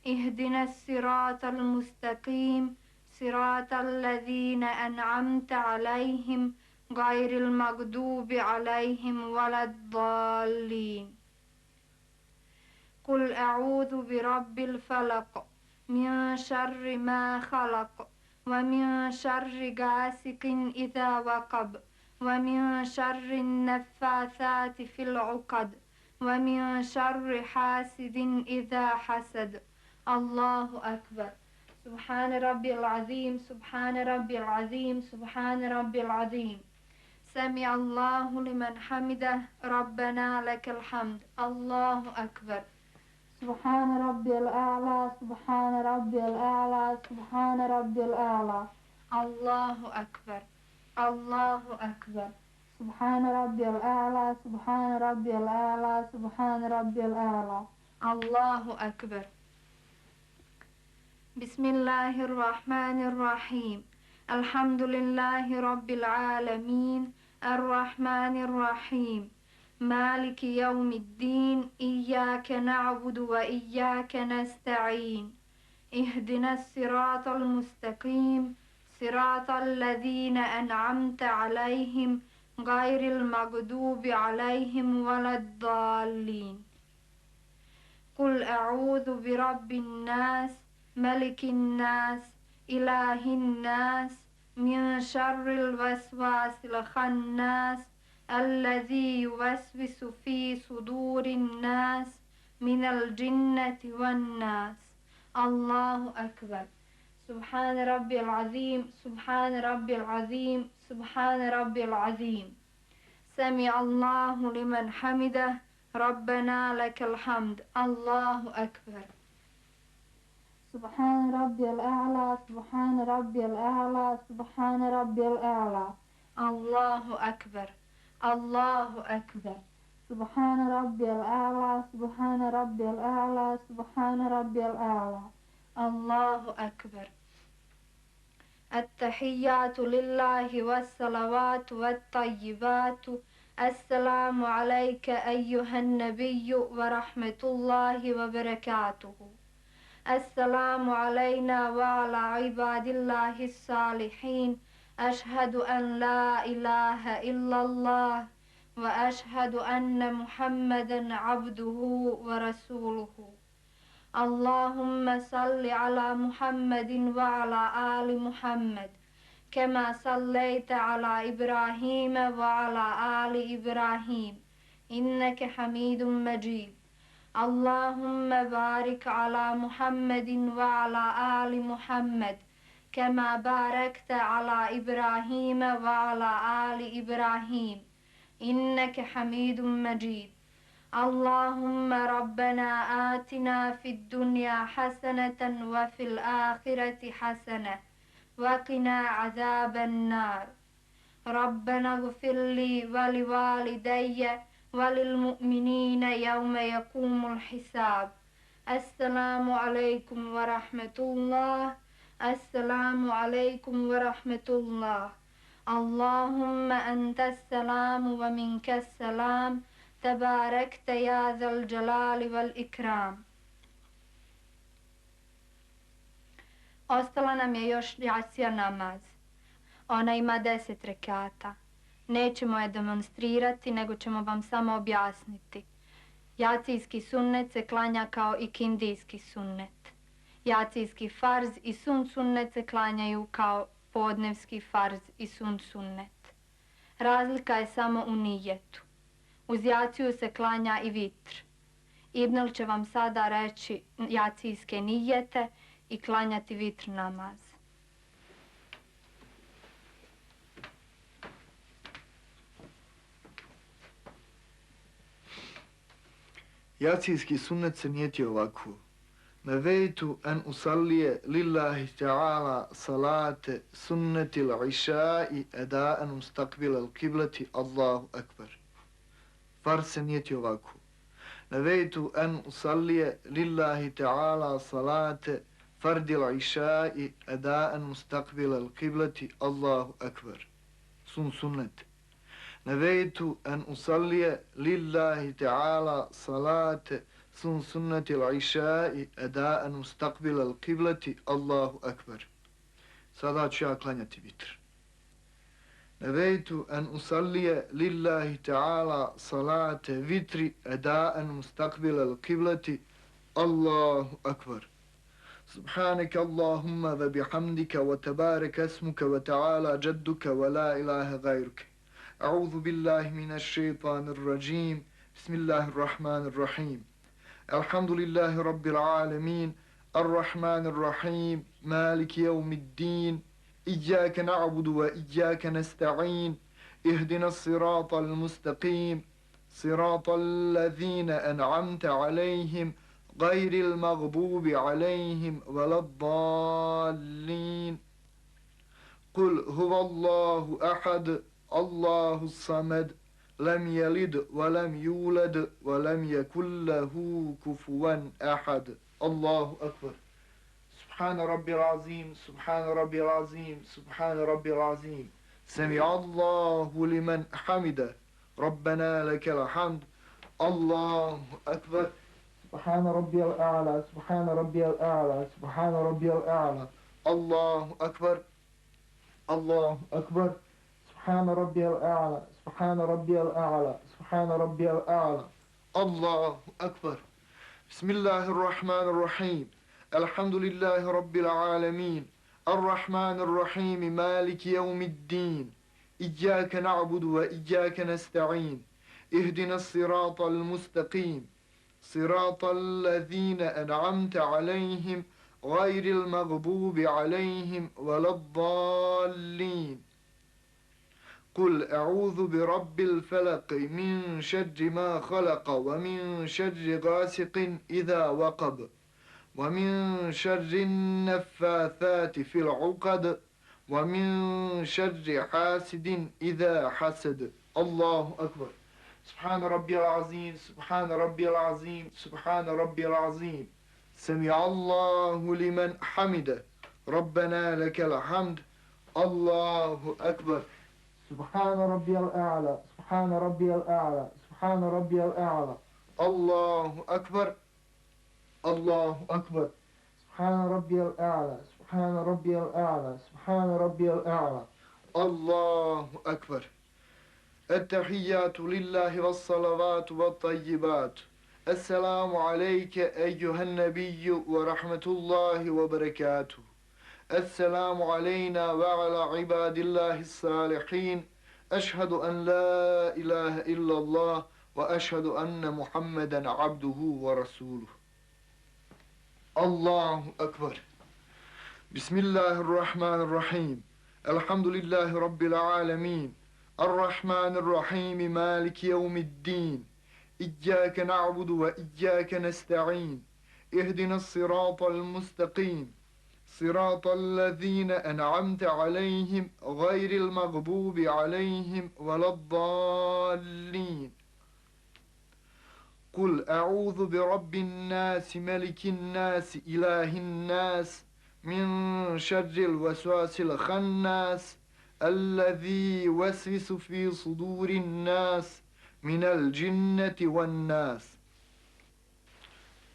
C: اهدنا الصراط المستقيم صراط الذين أنعمت عليهم غير المغضوب عليهم ولا الضالين. قل أعوذ برب الفلق من شر ما خلق ومن شر غاسق إذا وقب ومن شر النفاثات في العقد ومن شر حاسد إذا حسد. الله أكبر. سبحان ربي العظيم، سبحان ربي العظيم، سبحان ربي العظيم. سمع الله لمن حمده، ربنا لك الحمد. الله أكبر. سبحان ربي الأعلى، سبحان ربي الأعلى، سبحان ربي الأعلى. الله أكبر. الله أكبر. سبحان ربي الأعلى، سبحان ربي الأعلى، سبحان ربي الأعلى. الله أكبر. بسم الله الرحمن الرحيم. الحمد لله رب العالمين الرحمن الرحيم مالك يوم الدين. إياك نعبد وإياك نستعين. اهدنا الصراط المستقيم صراط الذين أنعمت عليهم غير المغضوب عليهم ولا الضالين. قل أعوذ برب الناس ملك الناس إله الناس من شر الوسواس الخناس الذي يوسوس في صدور الناس من الجنة والناس. الله أكبر. سبحان ربي العظيم، سبحان ربي العظيم، سبحان ربي العظيم. سمع الله لمن حمده، ربنا لك الحمد. الله أكبر. سبحان ربي الأعلى، سبحان ربي الأعلى، سبحان ربي الأعلى. الله أكبر. الله أكبر. سبحان ربي الأعلى، سبحان ربي الأعلى، سبحان ربي الأعلى. الله أكبر. التحيات لله والصلوات والطيبات السلام عليك أيها النبي ورحمة الله وبركاته السلام علينا وعلى عباد الله الصالحين أشهد أن لا إله إلا الله وأشهد أن محمدا عبده ورسوله اللهم صل على محمد وعلى آل محمد كما صليت على إبراهيم وعلى آل إبراهيم إنك حميد مجيد اللهم بارك على محمد وعلى آل محمد كما باركت على إبراهيم وعلى آل إبراهيم إنك حميد مجيد اللهم ربنا آتنا في الدنيا حسنة وفي الآخرة حسنة وقنا عذاب النار ربنا اغفر لي ولوالدي وللمؤمنين يوم يقوم الحساب السلام عليكم ورحمة الله السلام عليكم ورحمة الله اللهم أنت السلام ومنك السلام تباركت يا ذا الجلال والإكرام. Ostala nam je još jacija namaz. Ona ima 10 rekata. Nećemo je demonstrirati, nego ćemo vam samo objasniti. Jacijski sunnet se klanja kao i kindijski sunnet. Jacijski farz i sunnet se klanjaju kao podnevski farz i sunnet. Razlika je samo u nijetu. Uz jaciju se klanja i vitr. Ibnul će vam sada reći jacijske nijete i klanjati vitr namaz.
D: Jacijski sunnet se nijeti ovako. Navejtu an usallije lillahi ta'ala salate sunneti l'išai eda'an mustaqbila l'kiblati Allahu akbar. Farz se nijeti ovako. Navejtu an usallije lillahi ta'ala salate fardi l'išai eda'an mustaqbila l'kiblati Allahu akbar. Sunnet. Navejtu an usallije lillahi ta'ala salate sunneti l'išai eda'an mustaqbila l'kiblati Allahu akbar. Sada ću ja klanjati vitr. Navejtu an usallije lillahi ta'ala salate vitri eda'an mustaqbila l'kiblati Allahu akbar. Subhanaka Allahumma wa bihamdika wa tabaraka asmuka wa ta'ala jadduka wa la ilaha gajruka. A'udhu billahi minash shaitanir rajim. Bismillahirrahmanirrahim. Alhamdulillahi rabbil alamin. Ar-Rahmanir Rahim. Maliki yawmiddin. إياك نعبد وإياك نستعين اهدنا الصراط المستقيم صراط الذين أنعمت عليهم غير المغضوب عليهم ولا الضالين قل هو الله أحد الله الصمد لم يلد ولم يولد ولم يكن له كفوا أحد الله أكبر سبحان ربي العظيم سبحان ربي العظيم سبحان ربي العظيم سمع الله لمن حمده ربنا لك الحمد الله أكبر سبحان ربي الأعلى سبحان ربي الأعلى سبحان ربي الأعلى الله أكبر الله أكبر سبحان ربي الأعلى سبحان ربي الأعلى سبحان ربي الأعلى الله أكبر بسم الله الرحمن الرحيم الحمد لله رب العالمين الرحمن الرحيم مالك يوم الدين إياك نعبد وإياك نستعين اهدنا الصراط المستقيم صراط الذين أنعمت عليهم غير المغضوب عليهم ولا الضالين قل أعوذ برب الفلق من شر ما خلق ومن شر غاسق إذا وقب ومن شر النفاثات في العقد ومن شر حاسد إذا حسد الله أكبر سبحان ربي العظيم سبحان ربي العظيم سبحان ربي العظيم سمع الله لمن حمده ربنا لك الحمد Allahu akbar. Subhana rabbiyal a'la, subhana rabbiyal a'la, subhana rabbiyal a'la. Allahu akbar. Allahu akbar. Subhana rabbiyal a'la, subhana rabbiyal a'la, subhana rabbiyal a'la. Allahu akbar. التحيات لله والصلوات والطيبات السلام عليك أيها النبي ورحمة الله وبركاته السلام علينا وعلى عباد الله الصالحين أشهد أن لا إله إلا الله وأشهد أن محمدا عبده ورسوله الله أكبر بسم الله الرحمن الرحيم الحمد لله رب العالمين الرحمن الرحيم مالك يوم الدين إياك نعبد وإياك نستعين اهدنا الصراط المستقيم صراط الذين أنعمت عليهم غير المغضوب عليهم ولا الضالين قل أعوذ برب الناس ملك الناس إله الناس من شر الوسواس الخناس الذي يوسوس في صدور الناس من الجنة والناس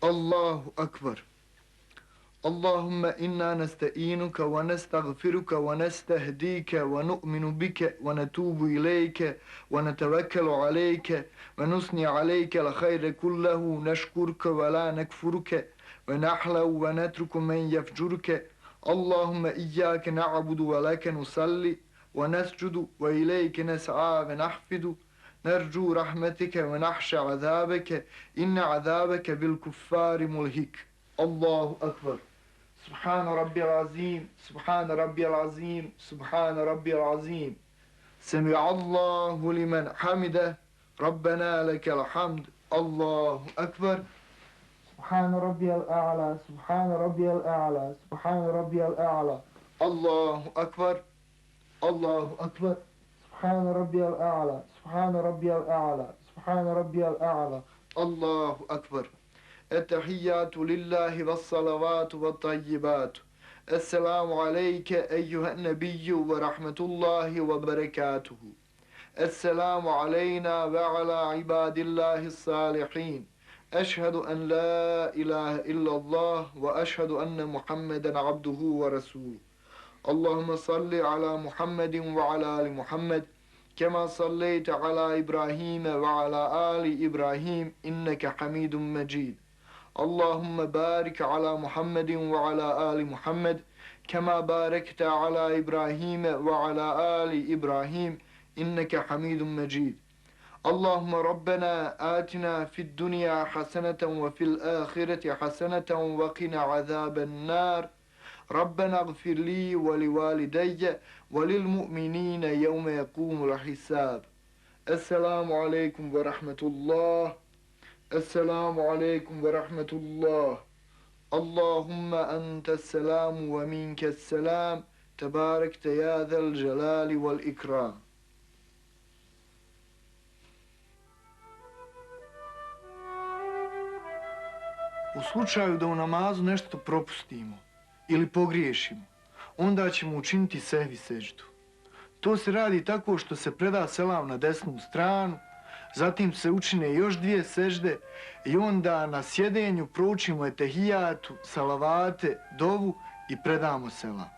D: الله أكبر اللهم إنا نستعينك ونستغفرك ونستهديك ونؤمن بك ونتوب إليك ونتوكل عليك ونثني عليك الخير كله نشكرك ولا نكفرك ونحلو ونترك من يفجرك اللهم إياك نعبد ولك نصلي ونسجد وإليك نسعى ونحفد نرجو رحمتك ونخشى عذابك إن عذابك بالكفار ملهك الله أكبر سبحان ربي العظيم سبحان ربي العظيم سبحان ربي العظيم سمع الله لمن حمده ربنا لك الحمد الله أكبر سبحان ربي الأعلى سبحان ربي الأعلى سبحان ربي الأعلى الله أكبر الله أكبر سبحان ربي الأعلى سبحان ربي الأعلى سبحان ربي الأعلى الله أكبر التحيات لله والصلوات والطيبات السلام عليك أيها النبي ورحمة الله وبركاته السلام علينا وعلى عباد الله الصالحين أشهد أن لا إله إلا الله وأشهد أن محمدا عبده ورسوله اللهم صل على محمد وعلى آل محمد كما صليت على إبراهيم وعلى آل إبراهيم إنك حميد مجيد اللهم بارك على محمد وعلى آل محمد كما باركت على إبراهيم وعلى آل إبراهيم إنك حميد مجيد اللهم ربنا آتنا في الدنيا حسنة وفي الآخرة حسنة وقنا عذاب النار ربنا اغفر لي ولوالدي وللمؤمنين يوم يقوم الحساب السلام عليكم ورحمة الله السلام عليكم ورحمة الله اللهم أنت السلام ومنك السلام تباركت يا ذا الجلال والإكرام U slučaju da u namazu nešto propustimo ili pogriješimo, onda ćemo učiniti sehvi seždu. To se radi tako što se preda selam na desnu stranu, zatim se učine još dvije sežde i onda na sjedenju proučimo etehijatu, salavate, dovu i predamo selam.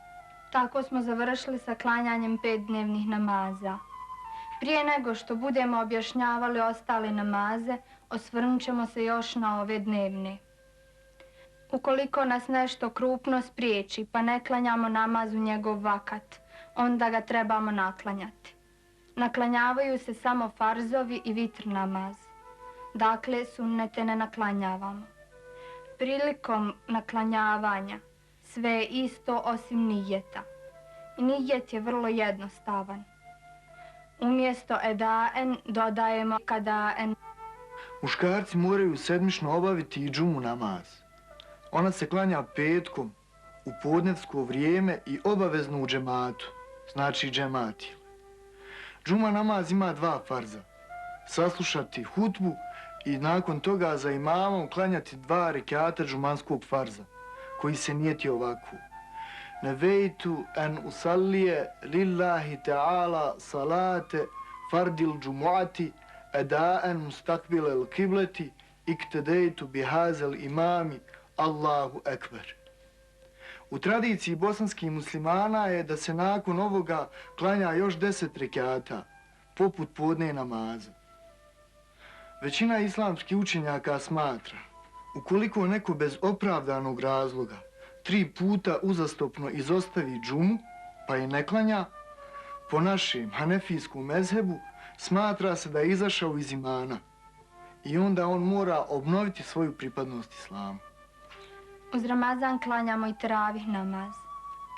C: Tako smo završili sa klanjanjem 5 dnevnih namaza. Prije nego što budemo objašnjavali ostale namaze, osvrnut ćemo se još na ove dnevne. Ukoliko nas nešto krupno spriječi pa ne klanjamo namaz u njegov vakat, onda ga trebamo naklanjati. Naklanjavaju se samo farzovi i vitr namaz. Dakle, sunnete ne naklanjavamo. Prilikom naklanjavanja sve je isto osim nijeta. Nijet je vrlo jednostavan. Umjesto edaen dodajemo kadaen.
D: Muškarci moraju sedmično obaviti i džumu namaz. Ona se klanja petkom u podnevsko vrijeme i obavezno u džematu, znači džemati. Džuma namaz ima 2 farza. Saslušati hutbu i nakon toga za imamom klanjati 2 rekata džumanskog farza, koji se nijeti ovako. nevejtu en usallije lillahi ta'ala salate fardil džumu'ati edaen mustakbile il kibleti iktedejtu bihazel imami Allahu ekber. U tradiciji bosanskih muslimana je da se nakon ovoga klanja još 10 rekata, poput podne namaza. Većina islamskih učenjaka smatra, ukoliko neko bez opravdanog razloga 3 puta uzastopno izostavi džumu, pa je ne klanja, po našem hanefijskom mezhebu smatra se da je izašao iz imana i onda on mora obnoviti svoju pripadnost islamu.
C: Uz Ramazan klanjamo i teravih namaz.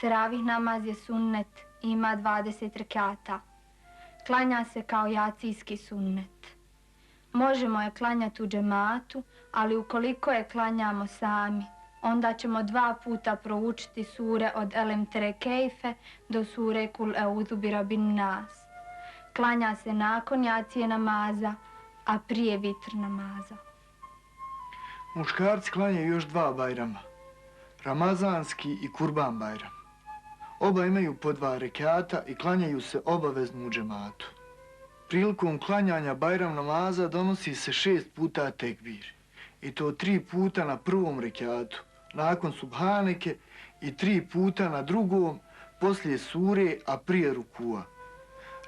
C: Teravih namaz je sunnet i ima 20 rekata. Klanja se kao jacijski sunnet. Možemo je klanjati u džematu, ali ukoliko je klanjamo sami, onda ćemo 2 puta proučiti sure od Elem tere kejfe do sure Kul eudhu bi rabin nas. Klanja se nakon jacije namaza, a prije vitr namaza.
D: Muškarci klanjaju još 2 bajrama, Ramazanski i Kurban bajram. Oba imaju po 2 rekata i klanjaju se obavezno u džematu. Prilikom klanjanja bajram namaza donosi se 6 puta tekbir, i to 3 puta na prvom rekatu, nakon subhaneke, i 3 puta na drugom, poslije sure, a prije rukua.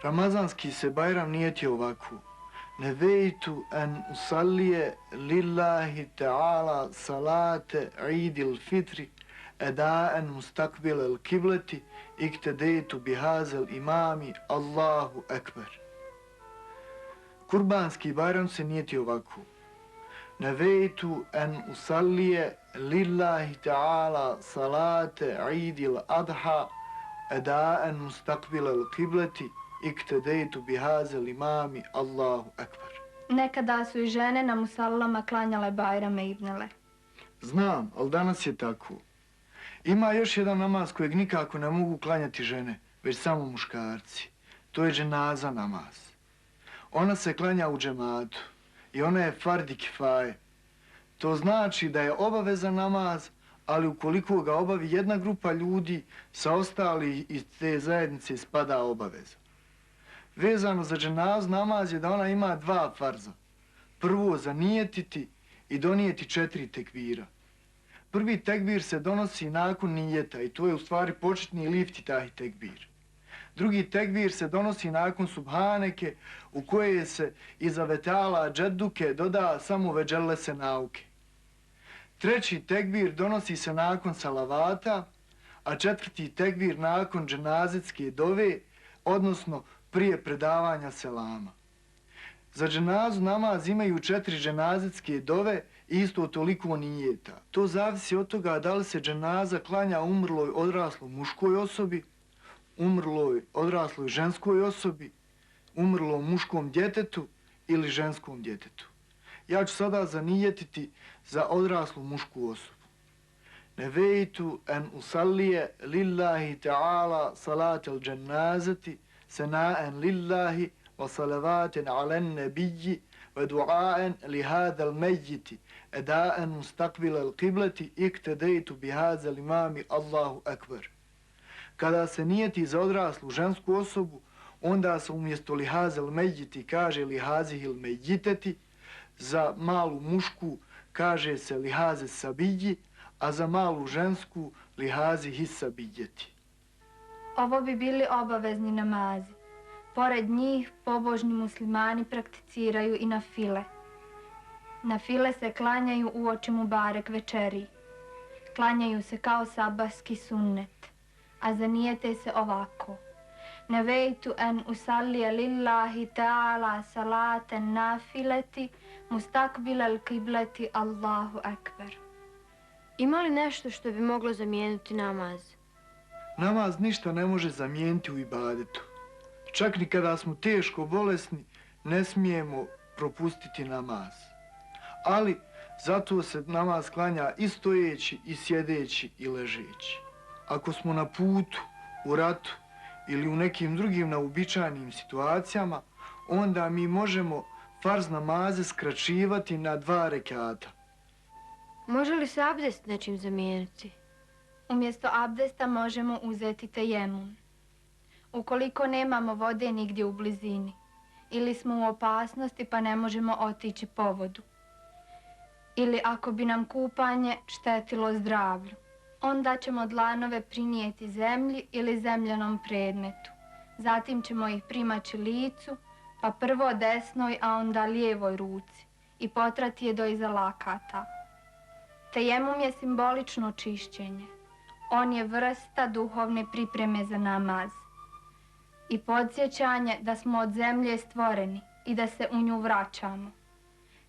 D: Ramazanski se bajram nijeti ovako: nevejtu en usallije lillahi ta'ala salate idil fitri edaen mustakbile il kibleti iktedejtu bihazel imami Allahu ekber. Kurbanski bajram se nijeti ovako: nevejtu en usallije lillahi ta'ala salate idil adha edaen mustakbile il kibleti iktedejtu bihazel imami Allahu ekber.
C: Nekada su i žene na musallama klanjale bajrame ibnele.
D: Znam, ali danas je tako. Ima još jedan namaz kojeg nikako ne mogu klanjati žene, već samo muškarci. To je dženaza namaz. Ona se klanja u džematu i ona je fardi kifaje. To znači da je obavezan namaz, ali ukoliko ga obavi jedna grupa ljudi, sa ostalih iz te zajednice spada obaveza. Vezano za dženazu namaz je da ona ima 2 farza. Prvo zanijetiti i donijeti 4 tekbira. Prvi tekbir se donosi nakon nijeta i to je u stvari početni liftitah tekbir. Drugi tekbir se donosi nakon subhaneke u koje se iza vetala džedduke doda samo veđele se nauke. Treći tekbir donosi se nakon salavata, a 4. tekbir nakon dženazitske dove, odnosno prije predavanja selama. Za dženazu namaz imaju 4 dženazitske dove i isto toliko nijeta. To zavisi od toga da li se dženaza klanja umrloj odrasloj muškoj osobi, umrloj odrasloj ženskoj osobi, umrlom muškom djetetu ili ženskom djetetu. Ja ću sada zanijetiti za odraslu mušku osobu. Nevejtu en usallije lillahi ta'ala salatel dženazati senaen lillahi wa salavaten alen nebiji wa duaen li hadal mejiti edaen mustakbila il kibleti iktedejtu bihazel imami Allahu ekber. Kada se nijeti za odraslu žensku osobu, onda se umjesto lihazel mejiti kaže lihazihil mejiteti, za malu mušku kaže se lihaze sabiji, a za malu žensku lihazi hisabijeti.
C: Ovo bi bili obavezni namazi. Pored njih, pobožni muslimani prakticiraju i nafile. Nafile se klanjaju uoči Mubarek večeri. Klanjaju se kao sabahski sunnet, a zanijete se ovako: nevejtu en usallije lillahi ta'ala salaten nafileti mustakbilel kibleti Allahu ekber.
B: Ima li nešto što bi moglo zamijeniti namaz?
D: Namaz ništa ne može zamijeniti u ibadetu. Čak ni kada smo teško bolesni, ne smijemo propustiti namaz. Ali zato se namaz klanja i stojeći, i sjedeći, i ležeći. Ako smo na putu, u ratu ili u nekim drugim neuobičajenim situacijama, onda mi možemo farz namaze skraćivati na 2 rekata.
B: Može li se abdest nečim zamijeniti?
C: Umjesto abdesta možemo uzeti tejemum. Ukoliko nemamo vode nigdje u blizini ili smo u opasnosti pa ne možemo otići po vodu ili ako bi nam kupanje štetilo zdravlju, onda ćemo dlanove prinijeti zemlji ili zemljanom predmetu. Zatim ćemo ih primaći licu, pa prvo desnoj, a onda lijevoj ruci i potrati je do iza lakata. Tejemum je simbolično čišćenje. On je vrsta duhovne pripreme za namaz i podsjećanje da smo od zemlje stvoreni i da se u nju vraćamo.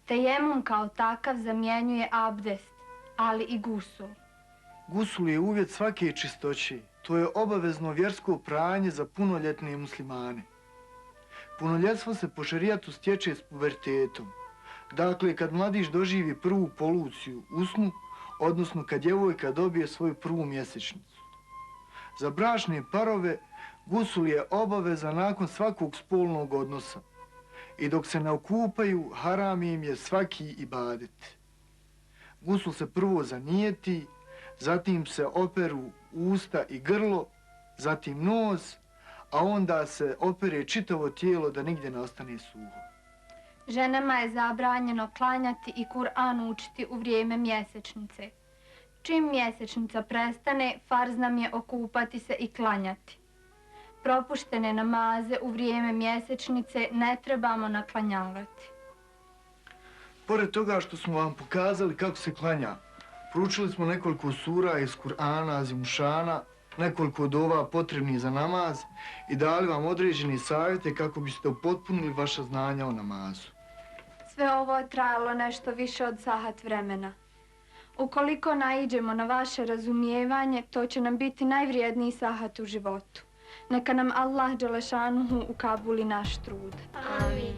C: Tejemum kao takav zamjenjuje abdest, ali i gusul.
D: Gusul je uvjet svake čistoće. To je obavezno vjersko pranje za punoljetne muslimane. Punoljetstvo se po šerijatu stječe s pubertetom. Dakle, kad mladić doživi prvu poluciju u snu, odnosno kad djevojka dobije svoju prvu mjesečnicu. Za bračne parove gusul je obaveza nakon svakog spolnog odnosa. I dok se ne okupaju, haram im je svaki ibadet. Gusul se prvo zanijeti, zatim se operu usta i grlo, zatim nos, a onda se opere čitavo tijelo da nigdje ne ostane suho.
C: Ženama je zabranjeno klanjati i Kur'an učiti u vrijeme mjesečnice. Čim mjesečnica prestane, farz nam je okupati se i klanjati. Propuštene namaze u vrijeme mjesečnice ne trebamo naklanjavati.
D: Pored toga što smo vam pokazali kako se klanja, proučili smo nekoliko sura iz Kur'ana, Azimušana, nekoliko dova potrebnih za namaz i dali vam određene savjete kako biste upotpunili vaša znanja o namazu.
C: Sve ovo je trajalo nešto više od sat vremena. Ukoliko naiđemo na vaše razumijevanje, to će nam biti najvrijedniji sahat u životu. Neka nam Allah dželešanuhu ukabuli naš trud.
B: Amin.